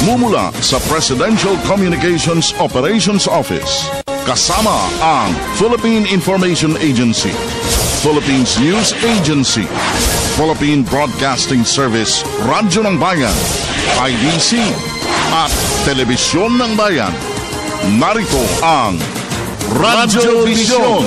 nagmumula sa Presidential Communications Operations Office. Kasama ang Philippine Information Agency, Philippines News Agency, Philippine Broadcasting Service, Radyo ng Bayan, IDC, at Telebisyon ng Bayan. Narito ang Radyo Vision.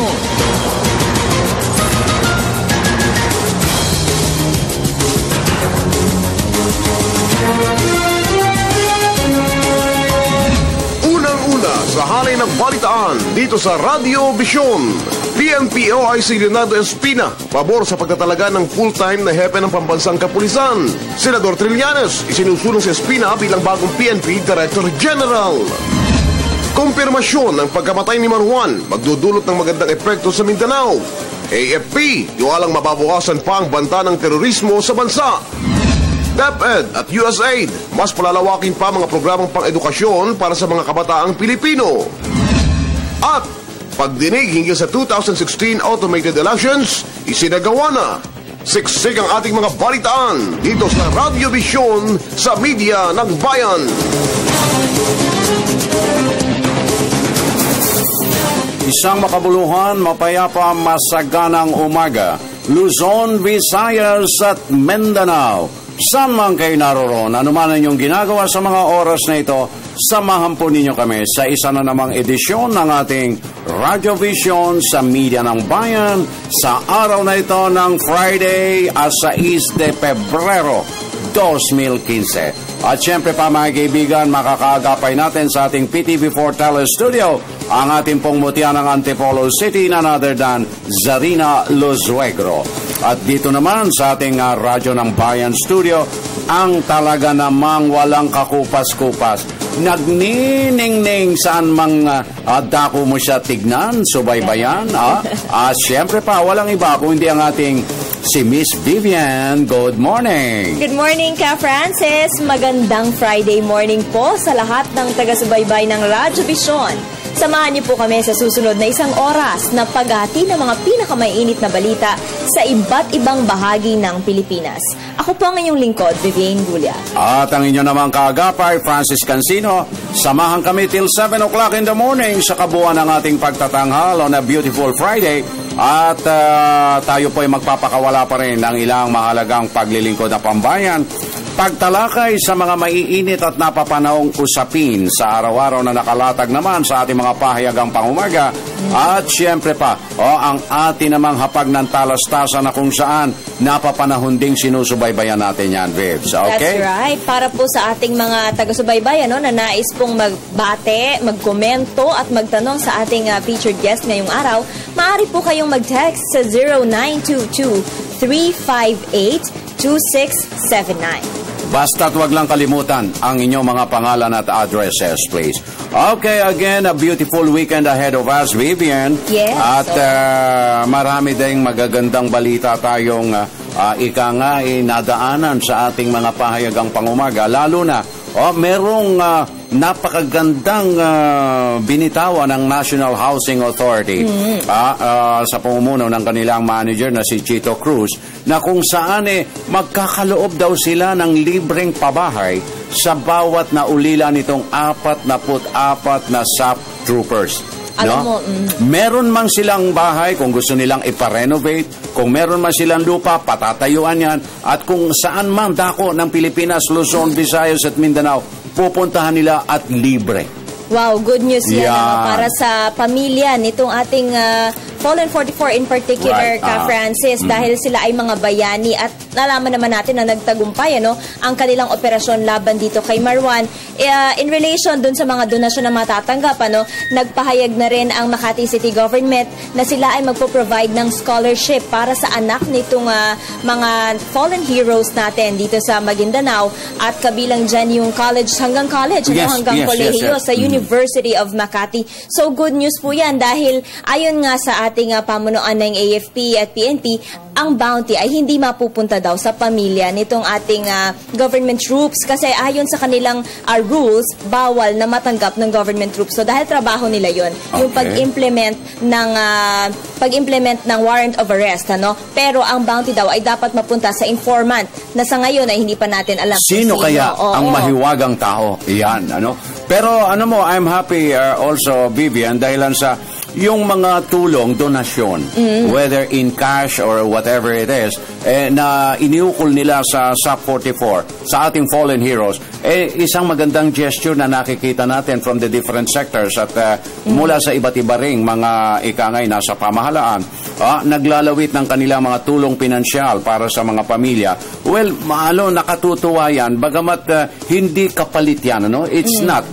Sa halay ng balitaan dito sa Radio Vision. PNP OIC Leonardo Espina, pabor sa pagtatalaga ng full-time na hepe ng pambansang kapulisan. Senador Trillanes, isinusulong si Espina bilang bagong PNP Director General. Kumpirmasyon ng pagkamatay ni Marwan, magdudulot ng magandang epekto sa Mindanao. AFP, iwalang mababawasan pa ang banta ng terorismo sa bansa. DepEd at USAID, mas palalawakin pa mga programang pang-edukasyon para sa mga kabataang Pilipino. At pagdinig hinggil sa 2016 automated elections, isinagawa na. Siksik ang ating mga balitaan dito sa Radio Vision sa media ng bayan. Isang makabuluhan, mapayapa, masaganang umaga. Luzon, Visayas at Mindanao. Saan man kayo naroon, anuman ang inyong ginagawa sa mga oras na ito, samahan po ninyo kami sa isa na namang edisyon ng ating Radio Vision sa Media ng Bayan sa araw na ito ng Friday, 6 de Pebrero 2015. At syempre pa mga kaibigan, makakaagapay natin sa ating PTV4 Telestudio ang ating pong mutya ng Antipolo City, none other than Zarina Lozuegro. At dito naman sa ating Radyo ng Bayan Studio, ang talaga namang walang kakupas-kupas. Nagniningning saan mang dako mo siya tignan, subaybayan. Siyempre pa, walang iba kung hindi ang ating si Miss Vivian. Good morning. Good morning, Ka Francis. Magandang Friday morning po sa lahat ng taga-subaybay ng Radyo Vision. Samahan niyo po kami sa susunod na isang oras na paghati ng mga pinakamainit na balita sa iba't ibang bahagi ng Pilipinas. Ako po ang inyong lingkod, Vivian Gulia. At ang inyo namang kaagapay, Francis Cancino. Samahan kami till 7 o'clock in the morning sa kabuuan ng ating pagtatanghal on a beautiful Friday. At tayo po ay magpapakawala pa rin ng ilang mahalagang paglilingkod na pambayan. Pagtalakay sa mga maiinit at napapanahong usapin sa araw-araw na nakalatag naman sa ating mga pahayagang pangumaga. At siyempre pa, ang ating namang hapag ng talastasan na kung saan napapanahon ding sinusubaybayan natin yan, Vibs. Okay? That's right. Para po sa ating mga taga-subaybay na nais pong magbate, magkomento at magtanong sa ating featured guest ngayong araw, maaari po kayong mag-text sa 0922-358-2679. Basta't wag lang kalimutan ang inyong mga pangalan at addresses, please. Okay, again, a beautiful weekend ahead of us, Vivian. Yes. At marami ding magagandang balita tayong nadaanan sa ating mga pahayagang pangumaga. Lalo na, merong napakagandang binitawan ng National Housing Authority sa pamumuno ng kanilang manager na si Chito Cruz, na kung saan magkakaloob daw sila ng libreng pabahay sa bawat na ulila nitong 44 na SAP troopers. Alam mo, meron mang silang bahay, kung gusto nilang iparenovate, kung meron man silang lupa, patatayuan yan, at kung saan man dako ng Pilipinas, Luzon, Visayas at Mindanao, pupuntahan nila at libre. Wow, good news yan para sa pamilya nitong ating Fallen 44 in particular, Ka Francis, dahil sila ay mga bayani at nalaman naman natin na nagtagumpay ang kanilang operasyon laban dito kay Marwan. In relation dun sa mga donasyon na matatanggap, nagpahayag na rin ang Makati City Government na sila ay magpo-provide ng scholarship para sa anak nitong mga fallen heroes natin dito sa Maguindanao, at kabilang dyan yung college, hanggang kolehiyo sa University of Makati. So good news po yan dahil ayon nga sa ating pamunuan ng AFP at PNP, ang bounty ay hindi mapupunta daw sa pamilya nitong ating government troops kasi ayon sa kanilang rules, bawal na matanggap ng government troops. So dahil trabaho nila yon, yung pag-implement ng warrant of arrest, ano? Pero ang bounty daw ay dapat mapunta sa informant na sa ngayon ay hindi pa natin alam sino kaya ang mahiwagang tao. Yan, ano? Pero ano mo, I'm happy also, Vivian, dahilan sa yung mga tulong, donasyon, whether in cash or whatever it is, na iniukol nila sa SUP 44, sa ating fallen heroes, isang magandang gesture na nakikita natin from the different sectors at mula sa iba't iba ring mga ikangay nasa pamahalaan, naglalawit ng kanilang mga tulong pinansyal para sa mga pamilya. Well, nakatutuwa yan, bagamat hindi kapalit yan, ano? It's not,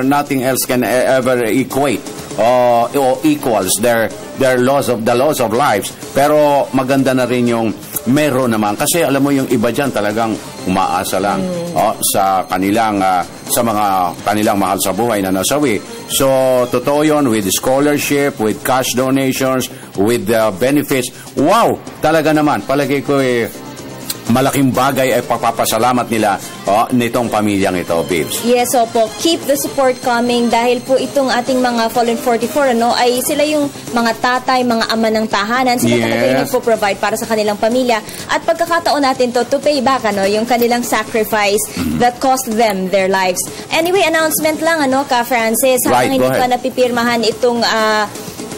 nothing else can ever equate or equals their laws of lives, pero maganda na rin yung meron naman kasi alam mo yung iba dyan talagang umaasa lang sa kanilang sa mga kanilang mahal sa buhay na nasawi. So totoo yun, with scholarship, with cash donations, with benefits. Wow, talaga naman palagi ko malaking bagay ay pagpapasalamat nila nitong pamilyang ito, Babes. Yes, opo. Keep the support coming dahil po itong ating mga Fallen 44, ay sila yung mga tatay, mga ama ng tahanan. Sila talaga yung nagpo-provide para sa kanilang pamilya. At pagkakataon natin to pay back, yung kanilang sacrifice that cost them their lives. Anyway, announcement lang, Ka-Francis. Habang hindi pa napipirmahan itong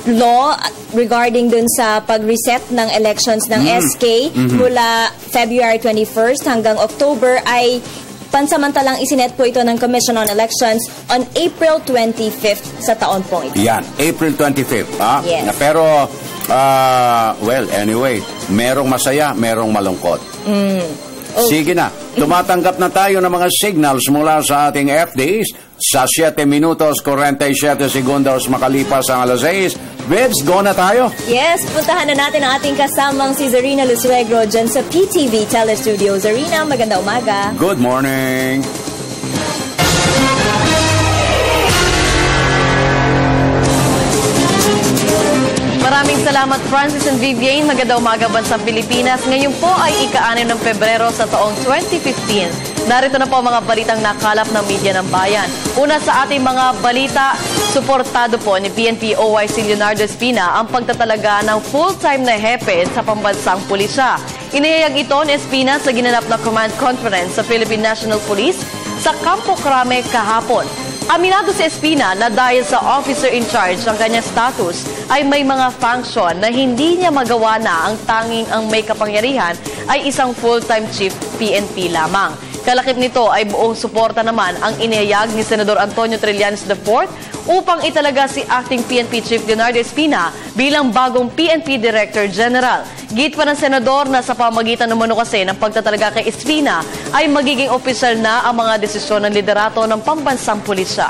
law regarding dun sa pag-reset ng elections ng SK mula February 21st hanggang October ay pansamantalang isinet po ito ng Commission on Elections on April 25th sa taon po ito. Yan, April 25th. Yes. Pero, well, anyway, merong masaya, merong malungkot. Sige na, tumatanggap na tayo ng mga signals mula sa ating FDs sa 7 minutos 47 segundos makalipas ang alas 6. Babes, go na tayo. Yes, puntahan na natin ang ating kasamang si Zarina Lusuegro dyan sa PTV Telestudio. Zarina, maganda umaga. Good morning. Maraming salamat, Francis and Vivian. Maganda umaga, Bansang Pilipinas. Ngayon po ay ika-6 ng Pebrero sa taong 2015. Narito na po ang mga balitang nakalap ng media ng bayan. Una sa ating mga balita, suportado po ni PNP OIC Leonardo Espina ang pagtatalaga ng full-time na hepe sa pambansang pulisya. Inihayag ito ni Espina sa ginanap na command conference sa Philippine National Police sa Campo Crame kahapon. Aminado si Espina na dahil sa officer in charge ang kanyang status ay may mga function na hindi niya magawa na ang tanging ang may kapangyarihan ay isang full-time chief PNP lamang. Kalakip nito ay buong suporta naman ang inihayag ni Senador Antonio Trillanes IV upang italaga si Acting PNP Chief Leonardo Espina bilang bagong PNP Director General. Git pa ng Senador na sa pamagitan umano kasi ng pagtatalaga kay Espina ay magiging opisyal na ang mga desisyon ng liderato ng pambansang pulisya.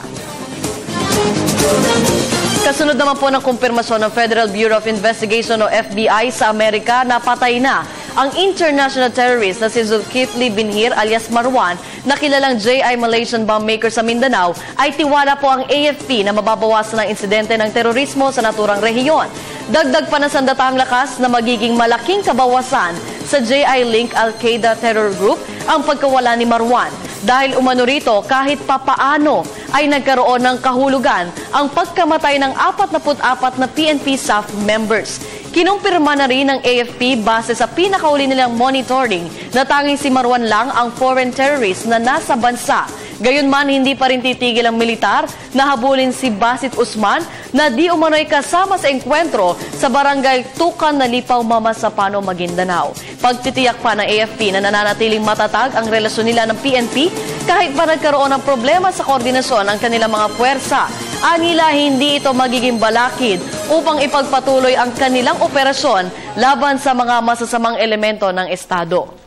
Kasunod naman po ng kumpirmasyon ng Federal Bureau of Investigation o FBI sa Amerika na patay na ang international terrorist na si Zulkifli Binhir alias Marwan na kilalang J.I. Malaysian bomb maker sa Mindanao ay tiwala po ang AFP na mababawasan ang insidente ng terorismo sa naturang rehiyon. Dagdag pa ng sandatahang lakas na magiging malaking kabawasan sa J.I. Link Al-Qaeda terror group ang pagkawala ni Marwan. Dahil umano rito kahit papaano ay nagkaroon ng kahulugan ang pagkamatay ng 44 na PNP staff members. Kinumpirma na rin ng AFP base sa pinakauli nilang monitoring na tanging si Marwan lang ang foreign terrorist na nasa bansa. Gayunman, hindi pa rin titigil ang militar na habulin si Basit Usman na di umano'y kasama sa engkwentro sa barangay Tukan na Lipaw, Mamasapano, Maguindanao. Pagtitiyak pa ng AFP na nananatiling matatag ang relasyon nila ng PNP kahit pa nagkaroon ng problema sa koordinasyon ng kanilang mga puwersa. Anila hindi ito magiging balakid upang ipagpatuloy ang kanilang operasyon laban sa mga masasamang elemento ng Estado.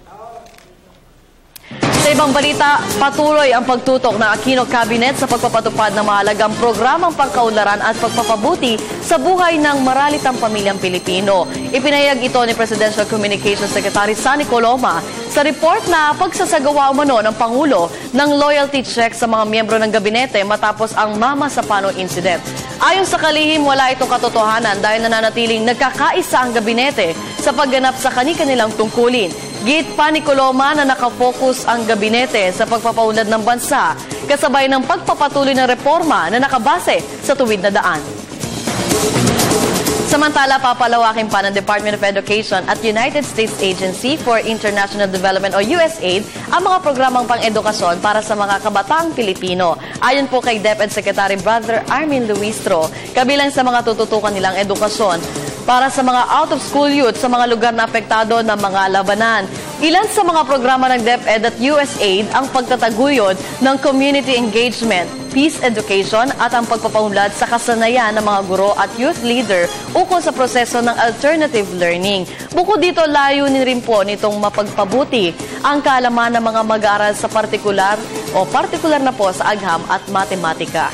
Sa ibang balita, patuloy ang pagtutok ng Aquino Cabinet sa pagpapatupad ng mahalagang programang pangkaunlaran at pagpapabuti sa buhay ng maralitang pamilyang Pilipino. Ipinahayag ito ni Presidential Communications Secretary Sunny Coloma sa report na pagsasagawa umano ng Pangulo ng loyalty check sa mga miyembro ng gabinete matapos ang Mamasapano incident. Ayon sa kalihim, wala itong katotohanan dahil nananatiling nagkakaisa ang gabinete sa pagganap sa kani-kanilang tungkulin. Git pa ni Coloma na nakafocus ang gabinete sa pagpapaunlad ng bansa kasabay ng pagpapatuloy ng reforma na nakabase sa tuwid na daan. Samantala, papalawakin pa ng Department of Education at United States Agency for International Development o USAID ang mga programang pang-edukasyon para sa mga kabataang Pilipino. Ayon po kay DepEd Secretary Brother Armin Luistro, kabilang sa mga tututukan nilang edukasyon para sa mga out-of-school youth sa mga lugar na apektado ng mga labanan. Ilan sa mga programa ng DepEd at USAID ang pagtataguyod ng community engagement, peace education at ang pagpapaunlad sa kasanayan ng mga guro at youth leader ukol sa proseso ng alternative learning. Bukod dito, layunin rin po nitong mapagpabuti ang kaalaman ng mga mag-aaral sa partikular na po sa agham at matematika.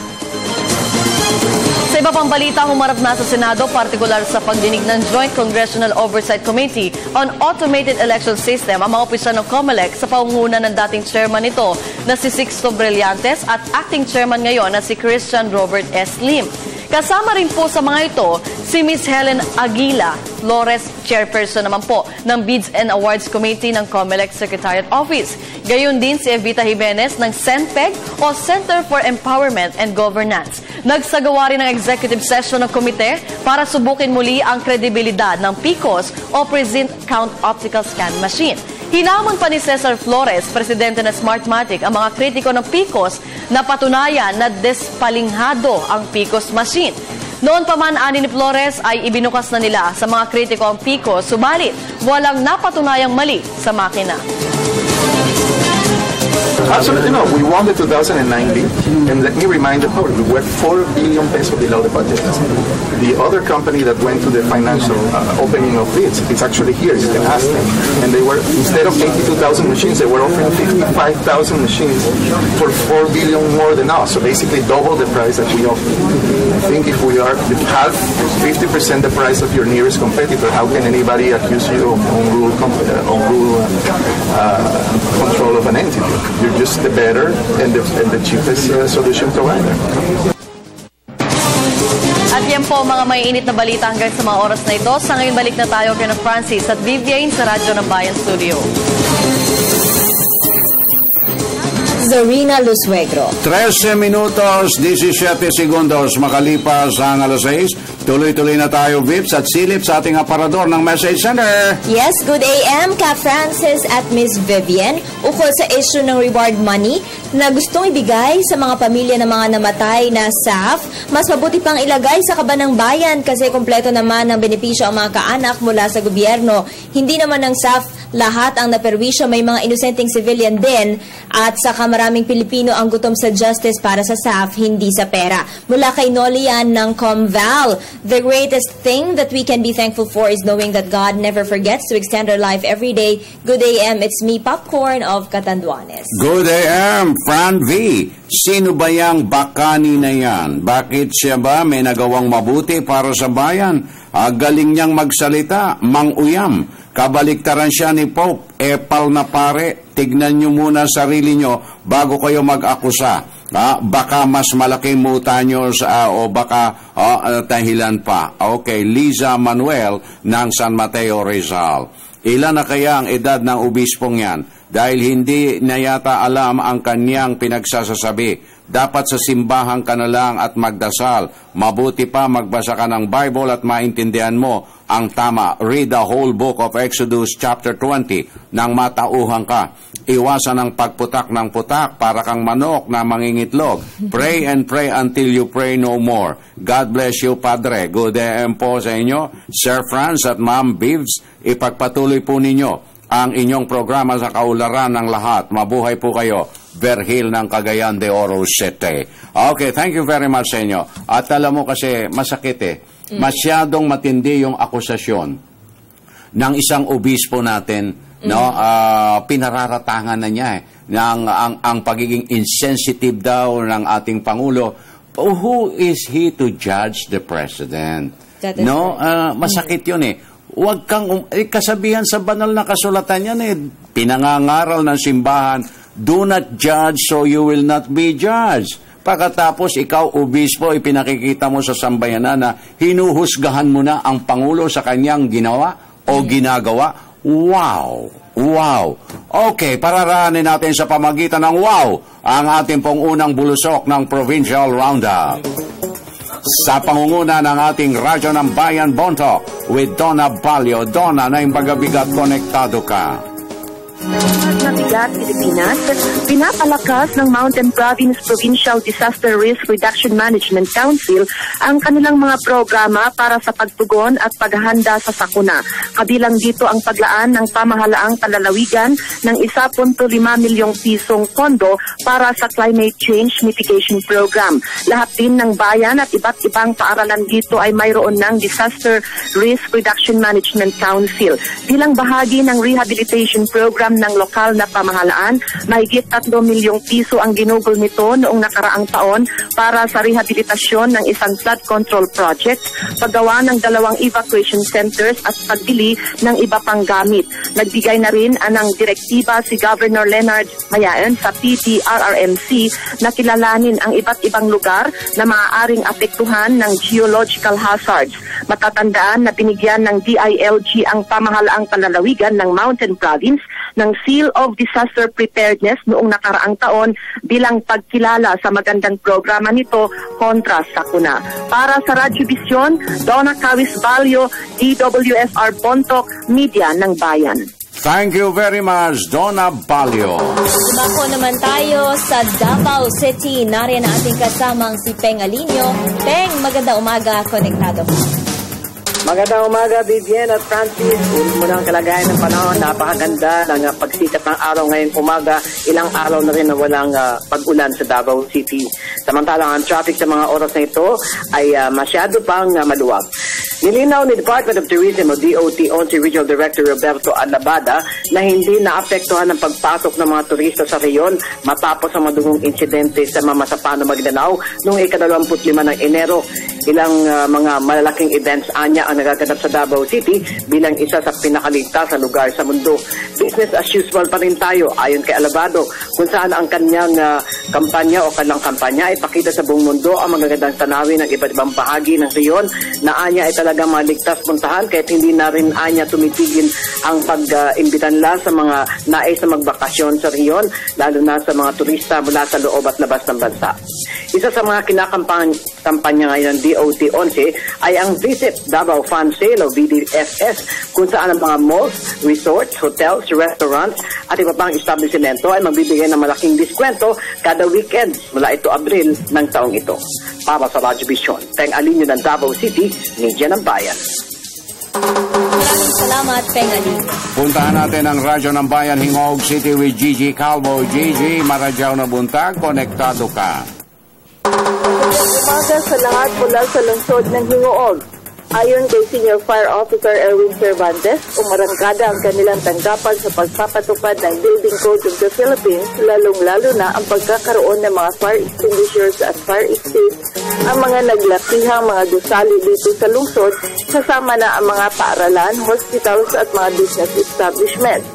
Sa iba pang balita, humarap na sa Senado, partikular sa pagdinig ng Joint Congressional Oversight Committee on Automated Election System ang mga opisyal ng COMELEC sa pangunguna ng dating chairman nito na si Sixto Brillantes at acting chairman ngayon na si Christian Robert S. Lim. Kasama rin po sa mga ito si Ms. Helen Aguila Flores, chairperson naman po ng Bids and Awards Committee ng COMELEC Secretariat Office. Gayon din si Evita Jimenez ng CENPEG o Center for Empowerment and Governance. Nagsagawa rin ng executive session ng komite para subukin muli ang kredibilidad ng PCOS o Present Count Optical Scan Machine. Hinamon pa ni Cesar Flores, presidente ng Smartmatic, ang mga kritiko ng PCOS na patunayan na despalinghado ang PCOS machine. Noon pa man, ani ni Flores ay ibinukas na nila sa mga kritiko ang PCOS, subalit walang napatunayang mali sa makina. Absolutely no. We won the 2019, and let me remind the public, we were 4 billion pesos below the budget. The other company that went to the financial opening of bids, it's actually here, you can ask them. And they were, instead of 82,000 machines, they were offering 55,000 machines for 4 billion more than us. So basically double the price that we offer. I think if we are half, 50% the price of your nearest competitor, how can anybody accuse you of on-rule control of an entity? You're just the better and the cheapest solution provider. At yan po mga maiinit na balita hanggang sa mga oras na ito. Sa ngayon balik na tayo kay Francis at Vivian sa Radyo ng Bayan Studio. Zarina Lusuegro. 13 minutos, 17 segundos makalipas ang alas 6. Tuloy-tuloy na tayo, Vips, at silip sa ating aparador ng Message Center. Yes, good AM, Ka Francis at Miss Vivian. Ukol sa issue ng reward money na gustong ibigay sa mga pamilya ng mga namatay na SAF, mas mabuti pang ilagay sa kaban ng bayan kasi kompleto naman ng benepisyo ang mga kaanak mula sa gobyerno. Hindi naman ng SAF lahat ang naperwisyo, may mga inosenteng civilian din at saka maraming Pilipino ang gutom sa justice para sa SAF, hindi sa pera. Mula kay Nolian ng Comval, the greatest thing that we can be thankful for is knowing that God never forgets to extend our life every day. Good AM, it's me, Popcorn of Catanduanes. Good AM, Fran V. Sino ba yang bakani na yan? Bakit siya ba may nagawang mabuti para sa bayan? Galing niyang magsalita, manguyam. Kabaliktaran siya ni Pope, epal na pare. Tignan niyo muna sarili niyo bago kayo mag-akusa. Baka mas malaki muta nyo o baka dahilan pa. Okay, Liza Manuel ng San Mateo, Rizal. Ilan na kaya ang edad ng obispong yan? Dahil hindi na yata alam ang kanyang pinagsasasabi. Dapat sa simbahan ka na lang at magdasal. Mabuti pa magbasa ka ng Bible at maintindihan mo ang tama. Read the whole book of Exodus chapter 20 nang matauhan ka. Iwasan ang pagputak ng putak para kang manok na mangingitlog. Pray and pray until you pray no more. God bless you, Padre. Good AM po sa inyo. Sir Franz at Ma'am Bivs, ipagpatuloy po ninyo ang inyong programa sa kaularan ng lahat. Mabuhay po kayo. Verhil ng Cagayan de Oro City. Okay, thank you very much sa inyo. At alam mo kasi, masakit Masyadong matindi yung akusasyon ng isang obispo natin, no? Pinararatangan na niya ang pagiging insensitive daw ng ating Pangulo. Who is he to judge the President? No? Masakit yun Huwag kang, kasabihan sa banal na kasulatan yan pinangangaral ng simbahan, do not judge so you will not be judged. Pagkatapos ikaw, obispo, ipinakikita mo sa sambayanan na hinuhusgahan mo na ang Pangulo sa kanyang ginawa. o ginagawa? Wow! Wow! Okay, pararaanin natin sa pamagitan ng wow ang ating pong unang bulusok ng Provincial Roundup. Sa pangunguna ng ating Radyo ng Bayan Bontok with Donna Balio. Donna, na yung pagabigat, konektado ka. Nabigat, Pilipinas, pinapalakas ng Mountain Province Provincial Disaster Risk Reduction Management Council ang kanilang mga programa para sa pagtugon at paghahanda sa sakuna. Kabilang dito ang paglaan ng pamahalaang palalawigan ng 1.5 milyong pisong pondo para sa Climate Change Mitigation Program. Lahat din ng bayan at iba't ibang paaralan dito ay mayroon ng Disaster Risk Reduction Management Council. Bilang bahagi ng rehabilitation program ng lokal na pamahalaan, mahigit 3 milyong piso ang ginugol nito noong nakaraang taon para sa rehabilitasyon ng isang flood control project, paggawa ng 2 evacuation centers at pagbili ng iba pang gamit. Nagbigay na rin ng direktiba si Governor Leonard Mayaen sa PDRRMC na kilalanin ang iba't ibang lugar na maaaring apektuhan ng geological hazards. Matatandaan na binigyan ng DILG ang pamahalaang palalawigan ng Mountain Province ng Seal of Disaster Preparedness noong nakaraang taon bilang pagkilala sa magandang programa nito kontra sakuna. Para sa Radyo Vision, Donna Cawis Balio, DWSR Bontok, Media ng Bayan. Thank you very much, Donna Balio. Sumako naman tayo sa Davao City. Nariyan na ating kasamang si Peng Alinio. Peng, maganda umaga, konektado. Magandang umaga, Vivian at Francis. Ulit mo na ang kalagayan ng panahon. Napakaganda ng pagsikat ng araw ngayong umaga. Ilang araw na rin na walang pag-ulan sa Davao City. Samantalang ang traffic sa mga oras na ito ay masyado pang maluwag. Nilinaw ni Department of Tourism o DOT si Regional Director Roberto Alabada na hindi naapektuhan ng pagpasok ng mga turista sa reyon matapos ang madugong insidente sa Mamasapano, Maguindanao noong 25 ng Enero. Ilang mga malalaking events anya ang nagaganap sa Davao City bilang isa sa pinakaligtas na lugar sa mundo. Business as usual pa rin tayo ayon kay Alabado, kung saan ang kanyang kampanya o kanilang kampanya ay pakita sa buong mundo ang magagandang tanawin ng iba't ibang bahagi ng reyon na anya ay talagang maligtas puntahan kahit hindi na rin anya tumitigil ang pag-imbitan nila sa mga nais na magbakasyon sa reyon, lalo na sa mga turista mula sa loob at labas ng bansa. Isa sa mga kinakampanya ngayon ng DOT 11 ay ang Visit Davao Fun Sale o VDFS, kung saan ang mga malls, resorts, hotels, restaurants at iba pang establishmento ay magbibigay ng malaking diskwento kada weekend mula ito Abril ng taong ito. Para sa Radyo Vision, Peng Alinio ng Davao City, Media ng Bayan. Maraming salamat, Peng Alinio. Puntahan natin ang Radyo ng Bayan, Hingog City with Gigi Calvo. Gigi, maradyaw na buntag, konektado ka. Umaga sa lahat mula sa lungsod ng Hingoog. Ayon kay Senior Fire Officer Erwin Cervantes, umarangkada ang kanilang tanggapan sa pagpapatupad ng Building Code of the Philippines, lalong-lalo na ang pagkakaroon ng mga fire extinguishers at fire exits, ang mga naglakihang mga gusali dito sa lungsod, kasama na ang mga paaralan, hospitals at mga business establishments.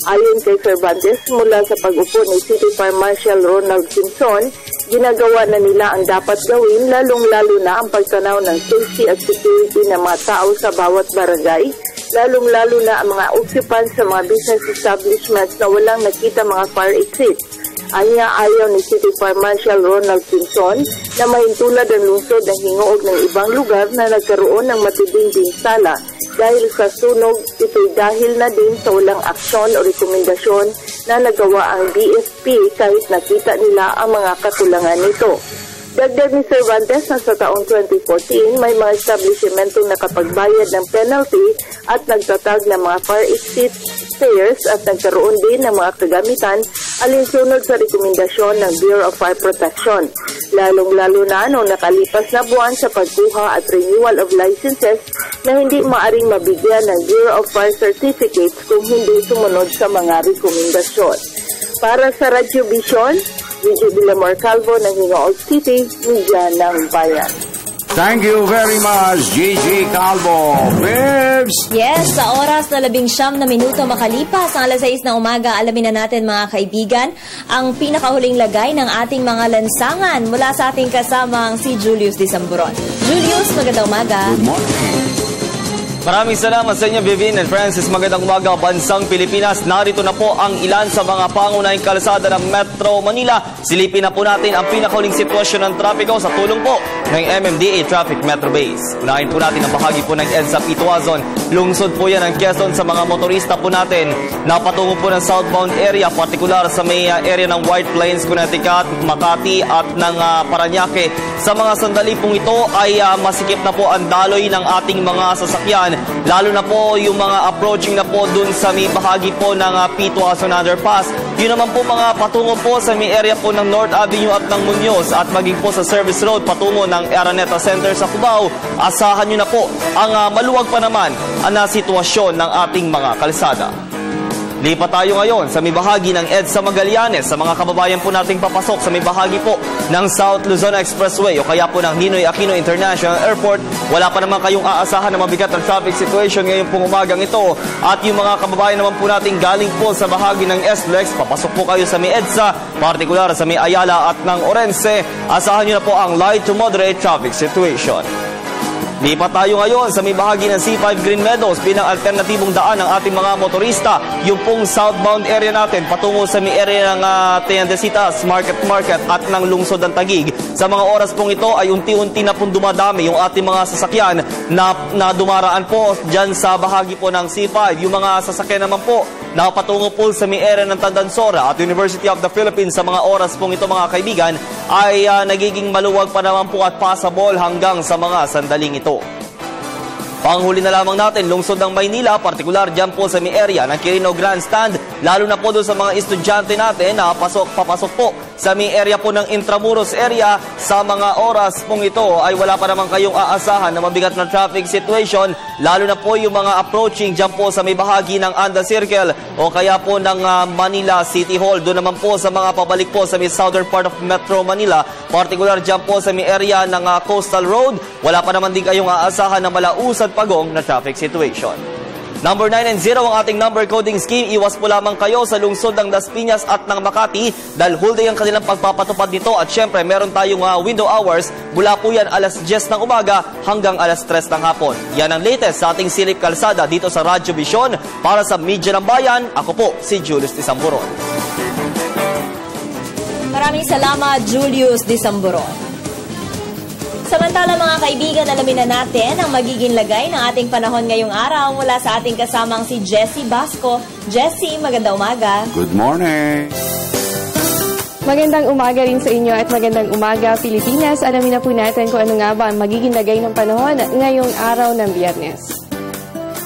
Ayon kay Cervantes, mula sa pag-upo ni City Fire Marshal Ronald Simpson, ginagawa na nila ang dapat gawin, lalong-lalo na ang pagtanaw ng safety at security ng mga tao sa bawat barangay, lalong-lalo na ang mga occupants sa mga business establishments na walang nakita mga fire exits. Anya ayaw ni City Fire Marshal Ronald Simpson na mahintulad ang lungsod ng Hingoog ng ibang lugar na nagkaroon ng matinding pinsala dahil sa sunog. Ito'y dahil na din sa walang aksyon o rekomendasyon na nagawa ang BFP kahit nakita nila ang mga kakulangan nito. Dagdag ni Cervantes na sa taong 2014, may mga establishmentong nakapagbayad ng penalty at nagtatag ng mga fire exit stairs at nagkaroon din ng mga kagamitan alinsunod sa rekomendasyon ng Bureau of Fire Protection. Lalong-lalo na noong nakalipas na buwan sa pagkuha at renewal of licenses na hindi maaring mabigyan ng Bureau of Fire Certificates kung hindi sumunod sa mga rekomendasyon. Para sa Radyo Vision, Gigi Villamor Calvo ng Hingoog City, Media ng Bayan. Thank you very much, Gigi Calvo. Bibs! Yes, sa oras na 19 na minuto makalipas ang alas 6 ng umaga, alamin na natin mga kaibigan ang pinakahuling lagay ng ating mga lansangan mula sa ating kasamang si Julius Disamburon. Julius, magandang umaga. Good morning. Maraming salamat sa inyo, Vivian and Francis. Magandang umaga, bansang Pilipinas. Narito na po ang ilan sa mga pangunahing kalsada ng Metro Manila. Silipin na po natin ang pinakahuling sitwasyon ng trapiko sa tulong po ng MMDA Traffic Metro Base. Unahin po natin ang bahagi po ng EDSA Ituazon. Lungsod po yan ng Quezon sa mga motorista po natin. Napatungo po ng southbound area, partikular sa may area ng White Plains, Connecticut, Makati at ng Parañaque. Sa mga sandali pong ito ay masikip na po ang daloy ng ating mga sasakyan. Lalo na po yung mga approaching na po dun sa may bahagi po ng P2 Underpass. Yun naman po mga patungo po sa may area po ng North Avenue at ng Muñoz at maging po sa Service Road patungo ng Araneta Center sa Cubao. Asahan nyo na po ang maluwag pa naman ang sitwasyon ng ating mga kalsada. Lipat tayo ngayon sa may bahagi ng EDSA Magallanes sa mga kababayan po nating papasok sa may bahagi po ng South Luzon Expressway o kaya po ng Ninoy Aquino International Airport. Wala pa naman kayong aasahan na mabigat ang traffic situation ngayon pong umagang ito. At yung mga kababayan naman po nating galing po sa bahagi ng SLEX, papasok po kayo sa may EDSA, partikular sa may Ayala at ng Orense. Asahan nyo na po ang light to moderate traffic situation. Lipat tayo ngayon sa may bahagi ng C5 Green Meadows bilang alternatibong daan ng ating mga motorista. Yung pong southbound area natin patungo sa may area ng Tiendesitas, Market at ng lungsod ng Taguig. Sa mga oras pong ito ay unti-unti na pong dumadami yung ating mga sasakyan na dumaraan po dyan sa bahagi po ng C5. Yung mga sasakyan naman po na patungo po sa may area ng Tandansora at University of the Philippines sa mga oras pong ito mga kaibigan ay nagiging maluwag pa naman po at passable hanggang sa mga sandaling ito. Panghuli na lamang natin, lungsod ng Maynila, partikular dyan po sa may area ng Quirino Grandstand, lalo na po doon sa mga estudyante natin na papasok po sa may area po ng Intramuros area. Sa mga oras pong ito ay wala pa naman kayong aasahan na mabigat na traffic situation, lalo na po yung mga approaching dyan po sa may bahagi ng Anda Circle o kaya po ng Manila City Hall. Doon naman po sa mga pabalik po sa may southern part of Metro Manila, partikular dyan po sa may area ng Coastal Road, wala pa naman din kayong aasahan na malausan pagong na traffic situation. Number 9 and 0 ang ating number coding scheme. Iwas po lamang kayo sa lungsod ng Las Piñas at ng Makati dahil whole day ang kanilang pagpapatupad nito at syempre meron tayong window hours mula po yan alas 10 ng umaga hanggang alas 3 ng hapon. Yan ang latest sa ating Silip Kalsada dito sa Radyo Vision. Para sa Media ng Bayan, ako po si Julius Disamburon. Maraming salamat, Julius Disamburon. Samantala mga kaibigan, alamin na natin ang magiging lagay ng ating panahon ngayong araw mula sa ating kasamang si Jessie Basco. Jessie, magandang umaga. Good morning. Magandang umaga rin sa inyo at magandang umaga Pilipinas. Alamin na po natin kung ano nga ba ang magiging lagay ng panahon ngayong araw ng Biyernes.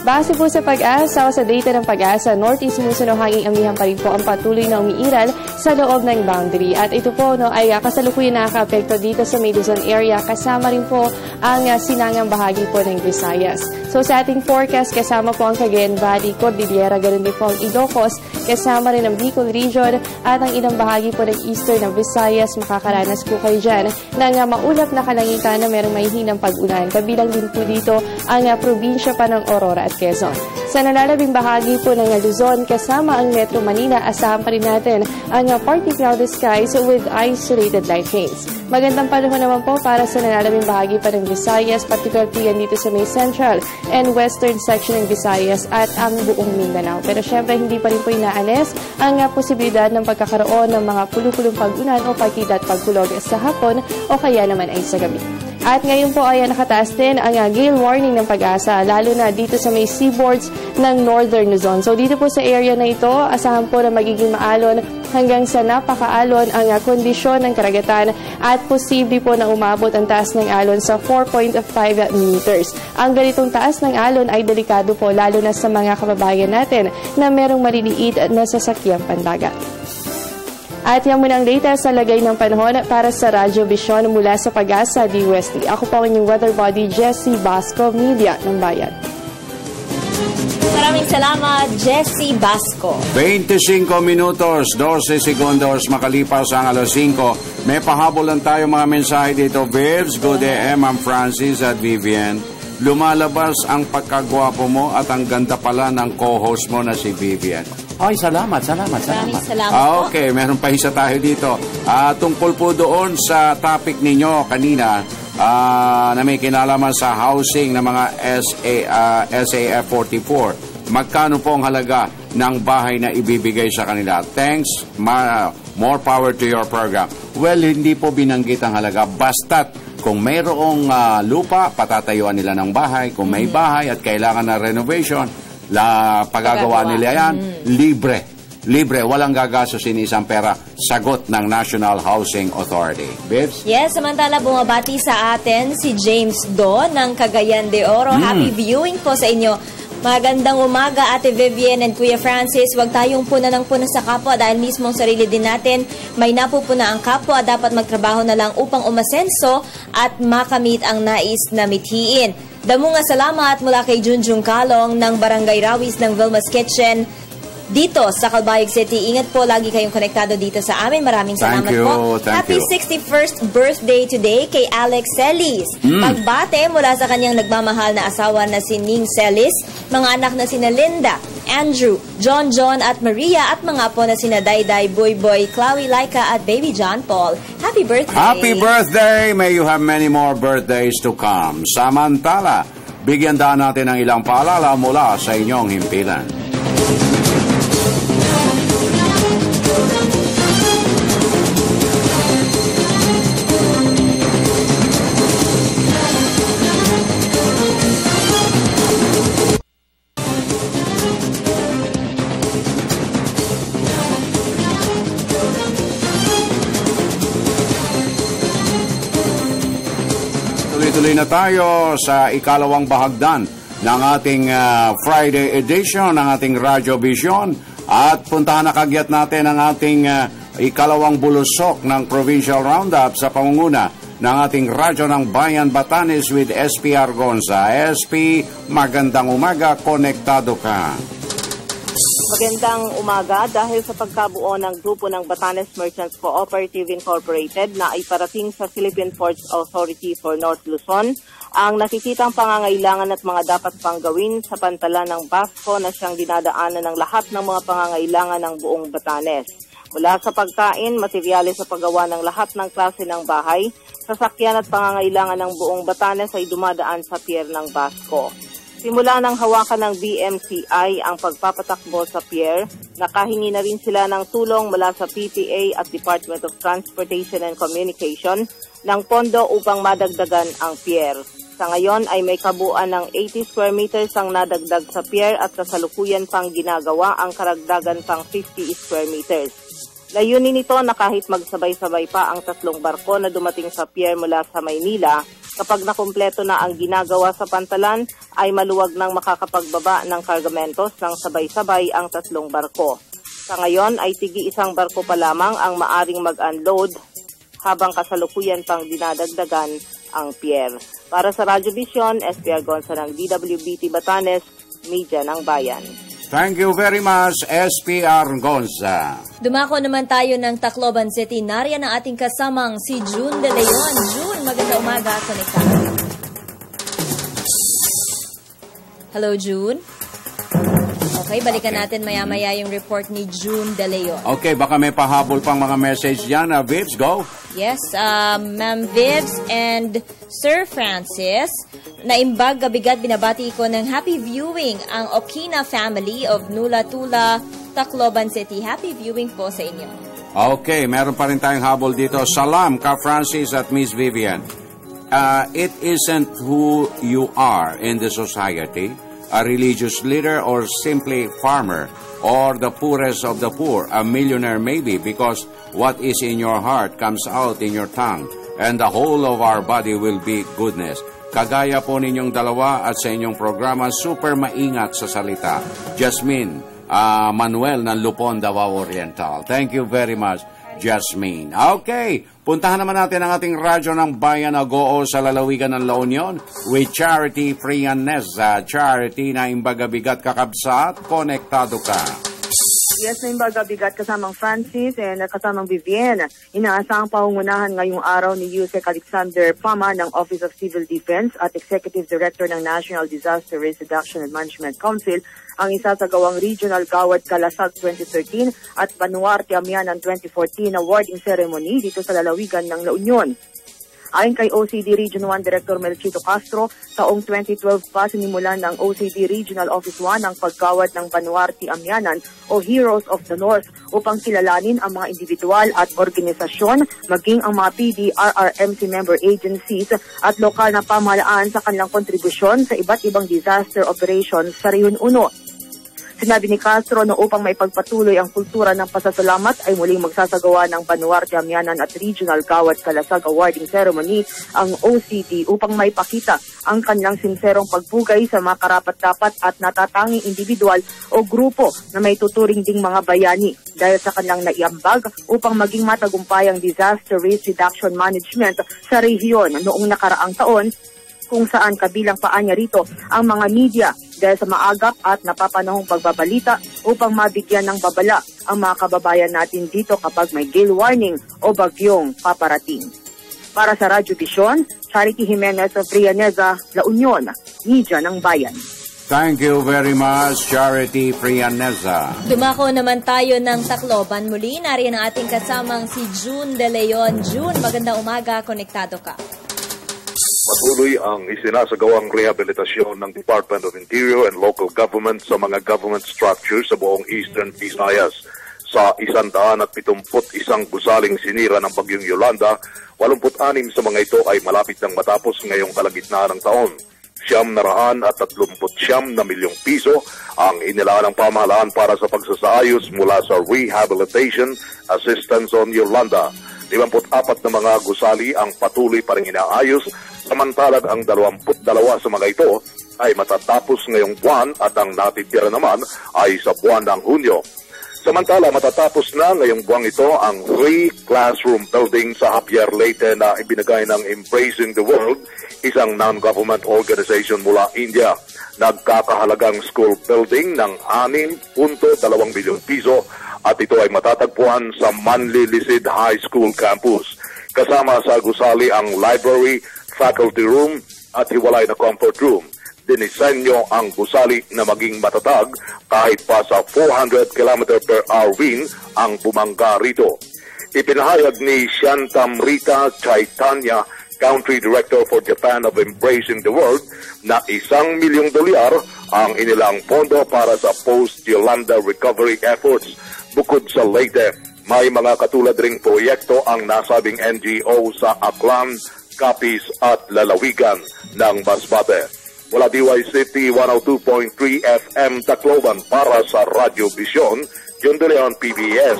Base po sa pag-asa o sa data ng pag-asa, northeast monsoon o hanging amihan pa rin po ang patuloy na umiiral sa loob ng boundary. At ito po ay kasalukuyan nakaka-apekto dito sa May Luzon area, kasama rin po ang sinangang bahagi po ng Visayas. So sa ating forecast, kasama po ang Cagayan Valley, Cordillera, ganoon din po ang Ilocos, kasama rin ang Bicol Region at ang ilang bahagi po ng eastern ng Visayas. Makakaranas po kayo dyan ng maulap na kalangitan na merong mahihinang pag-ulan. Kabilang din po dito ang probinsya pa ng Aurora at Quezon. Sa nalalabing bahagi po ng Luzon, kasama ang Metro Manila, asahan pa rin natin ang partly cloudy skies with isolated light rains. Magandang panahon naman po para sa nalalabing bahagi pa ng Visayas, particularly yan dito sa may central and western section ng Visayas at ang buong Mindanao. Pero syempre, hindi pa rin po inaalis ang posibilidad ng pagkakaroon ng mga pulupulong pag-ulan o pagkita at pagkulog sa hapon o kaya naman ay sa gabi. At ngayon po ay nakataas din ang gale warning ng pag-asa, lalo na dito sa may seaboards ng Northern Luzon. So dito po sa area na ito, asahan po na magiging maalon hanggang sa napakaalon ang kondisyon ng karagatan at posible po na umabot ang taas ng alon sa 4.5 meters. Ang ganitong taas ng alon ay delikado po lalo na sa mga kababayan natin na merong maliliit na sasakyang pandagat. At yan muna ang latest sa lagay ng panahon para sa Radyo Vision mula sa Pag-asa di Wesley. Ako po ang inyong weather body, Jessie Basco, Media ng Bayan. Maraming salamat, Jessie Basco. 25 minutos, 12 segundos makalipas ang alas 5. May pahabol lang tayo mga mensahe dito. Vibs, good day, Ma'am Francis at Vivian. Lumalabas ang pagkagwapo mo at ang ganda pala ng co-host mo na si Vivian. Ay, salamat. Maraming salamat okay, meron pa isa tayo dito. Tungkol po doon sa topic ninyo kanina, na may kinalaman sa housing ng mga SAF 44. Magkano po ang halaga ng bahay na ibibigay sa kanila? Thanks, more power to your program. Well, hindi po binanggit ang halaga. Basta't kung mayroong lupa, patatayuan nila ng bahay. Kung may bahay at kailangan na renovation, pagagawa nila yan, libre, walang gagastusin isang pera. Sagot ng National Housing Authority. Bibs? Yes, samantala bumabati sa atin si James Do ng Cagayan de Oro. Happy viewing po sa inyo. Magandang umaga, Ate Vivian and Kuya Francis. Huwag tayong puna ng puna sa kapwa dahil mismo ang sarili din natin may napupuna ang kapwa. Dapat magtrabaho na lang upang umasenso at makamit ang nais na mithiin. Damunga salamat mula kay Junjung Kalong ng Barangay Rawis ng Vilma's Kitchen dito sa Calbayog City. Ingat po, lagi kayong konektado dito sa amin. Maraming salamat po. Happy 61st birthday today kay Alex Celis. Pagbate mula sa kanyang nagmamahal na asawa na si Ning Celis, mga anak na sina Linda, Andrew, John at Maria, at mga apo na sina Dayday, Boy, Chloe, Laika at Baby John Paul. Happy birthday! Happy birthday! May you have many more birthdays to come. Samantala, bigyan daan natin ng ilang paalala mula sa inyong himpilan. Tuloy na tayo sa ikalawang bahagdan ng ating Friday edition ng ating Radyo Vision at puntahan na kagyat natin ang ating ikalawang bulusok ng Provincial Roundup sa pamunguna ng ating Radyo ng Bayan Batanes with SP Argonza. SP, magandang umaga, konektado ka. Magandang umaga dahil sa pagkabuo ng grupo ng Batanes Merchants Cooperative Incorporated na iparating sa Philippine Ports Authority for North Luzon ang nakikitang pangangailangan at mga dapat pang gawin sa pantalan ng Basco na siyang dinadaanan ng lahat ng mga pangangailangan ng buong Batanes. Mula sa pagkain, materyales sa paggawa ng lahat ng klase ng bahay, sasakyan at pangangailangan ng buong Batanes ay dumadaan sa pier ng Basco. Simula ng hawakan ng BMCI ang pagpapatakbo sa pier, nakahingi na rin sila ng tulong mula sa PTA at Department of Transportation and Communication ng pondo upang madagdagan ang pier. Sa ngayon ay may kabuuan ng 80 square meters ang nadagdag sa pier at kasalukuyan pang ginagawa ang karagdagan pang 50 square meters. Layunin nito na kahit magsabay-sabay pa ang 3 barko na dumating sa pier mula sa Maynila, kapag nakumpleto na ang ginagawa sa pantalan, ay maluwag nang makakapagbaba ng kargamentos ng sabay-sabay ang 3 barko. Sa ngayon ay tigi 1 barko pa lamang ang maaring mag-unload habang kasalukuyan pang dinadagdagan ang pier. Para sa Radyo Vision, SP Argonza ng DWBT Batanes, Media ng Bayan. Thank you very much, SP Argonza. Dumako naman tayo ng Tacloban City. Nariyan ang ating kasamang si June De Leon. June, magandang umaga. Konektado. Hello, June. Okay, balikan natin maya-maya yung report ni June De Leon. Okay, baka may pahabol pang mga message dyan. Vibs, go. Yes, Ma'am Vibs and Sir Francis, naimbag gabigat binabati ko ng happy viewing ang Okina family of Nula-Tula, Tacloban City. Happy viewing po sa inyo. Okay, meron pa rin tayong habol dito. Salam ka Francis at Miss Vivian. It isn't who you are in the society, a religious leader or simply farmer, or the poorest of the poor, a millionaire maybe, because what is in your heart comes out in your tongue, and the whole of our body will be goodness. Kagaya po ninyong dalawa at sa inyong programa, super maingat sa salita. Jasmine Manuel ng Lupon, Davao Oriental. Thank you very much, Jasmine. Okay, puntahan naman natin ang ating radyo ng Bayan Agoo sa lalawigan ng La Union with Charity Frianesa. Charity na imbagabigat kakabsat, konektado ka. Yes, na imbaga bigat kasamang Francis and kasamang Vivian. Inaasahang pangungunahan ngayong araw ni Yusek Alexander Pama ng Office of Civil Defense at Executive Director ng National Disaster Risk Reduction and Management Council ang isasagawang Regional Gawad Kalasag 2013 at Banuarte Amianan 2014 awarding ceremony dito sa lalawigan ng La Union. Ayon kay OCD Region 1 Director Melchito Castro, taong 2012 pa sinimulan ng OCD Regional Office 1 ang paggawad ng Banuarte Amyanan o Heroes of the North upang kilalanin ang mga individual at organisasyon, maging ang mga PD, RRMC member agencies at lokal na pamahalaan sa kanilang kontribusyon sa iba't ibang disaster operations sa Rehiyon 1. Sinabi ni Castro na upang maipagpatuloy ang kultura ng pasasalamat ay muling magsasagawa ng Banuarte Amyanan at Regional Gawad Kalasag Awarding Ceremony ang OCD upang maipakita ang kanilang sinserong pagbugay sa mga karapat-dapat at natatanging individual o grupo na may tuturing ding mga bayani dahil sa kanilang naiambag upang maging matagumpay ang disaster risk reduction management sa rehiyon noong nakaraang taon, kung saan kabilang pa niya rito ang mga media dahil sa maagap at napapanahong pagbabalita upang mabigyan ng babala ang mga kababayan natin dito kapag may gale warning o bagyong paparating. Para sa Radyo Vision, Charity Jimenez of Frianeza, La Union, Media ng Bayan. Thank you very much, Charity Frianeza. Dumako naman tayo ng Tacloban muli. Nariyan ang ating kasamang si June De Leon. June, magandang umaga. Konektado ka. Patuloy ang isinasagawang rehabilitasyon ng Department of Interior and Local Government sa mga government structures sa buong Eastern Visayas. Sa 171 gusaling sinira ng bagyong Yolanda, 86 sa mga ito ay malapit nang matapos ngayong kalagitnaan ng taon. 939 na milyong piso ang inilaan ng pamahalaan para sa pagsasaayos mula sa Rehabilitation Assistance on Yolanda. 54 na mga gusali ang patuloy pa rin inaayos, samantalang ang 22 sa mga ito ay matatapos ngayong buwan at ang natitira naman ay sa buwan ng Hunyo. Samantala, matatapos na ngayong buwang ito ang 3 classroom building sa Javier Leyte na ibinigay ng Embracing the World, isang non-government organization mula India. Nagkakahalagang school building ng 6.2 bilyon piso at ito ay matatagpuan sa Manlilisid High School campus. Kasama sa gusali ang library, faculty room at hiwalay na comfort room. Dinisenyo ang gusali na maging matatag kahit pa sa 400 km per hour wind ang bumangga rito. Ipinahayag ni Shantam Rita Chaitanya, Country Director for Japan of Embracing the World, na $1 million ang inilang pondo para sa post-Yolanda recovery efforts. Bukod sa Leyte, may mga katulad ring proyekto ang nasabing NGO sa Aklan, Capiz at Lalawigan ng Masbate. Mula DYCT 102.3 FM Tacloban para sa Radyo Vision, June De Leon, PBS,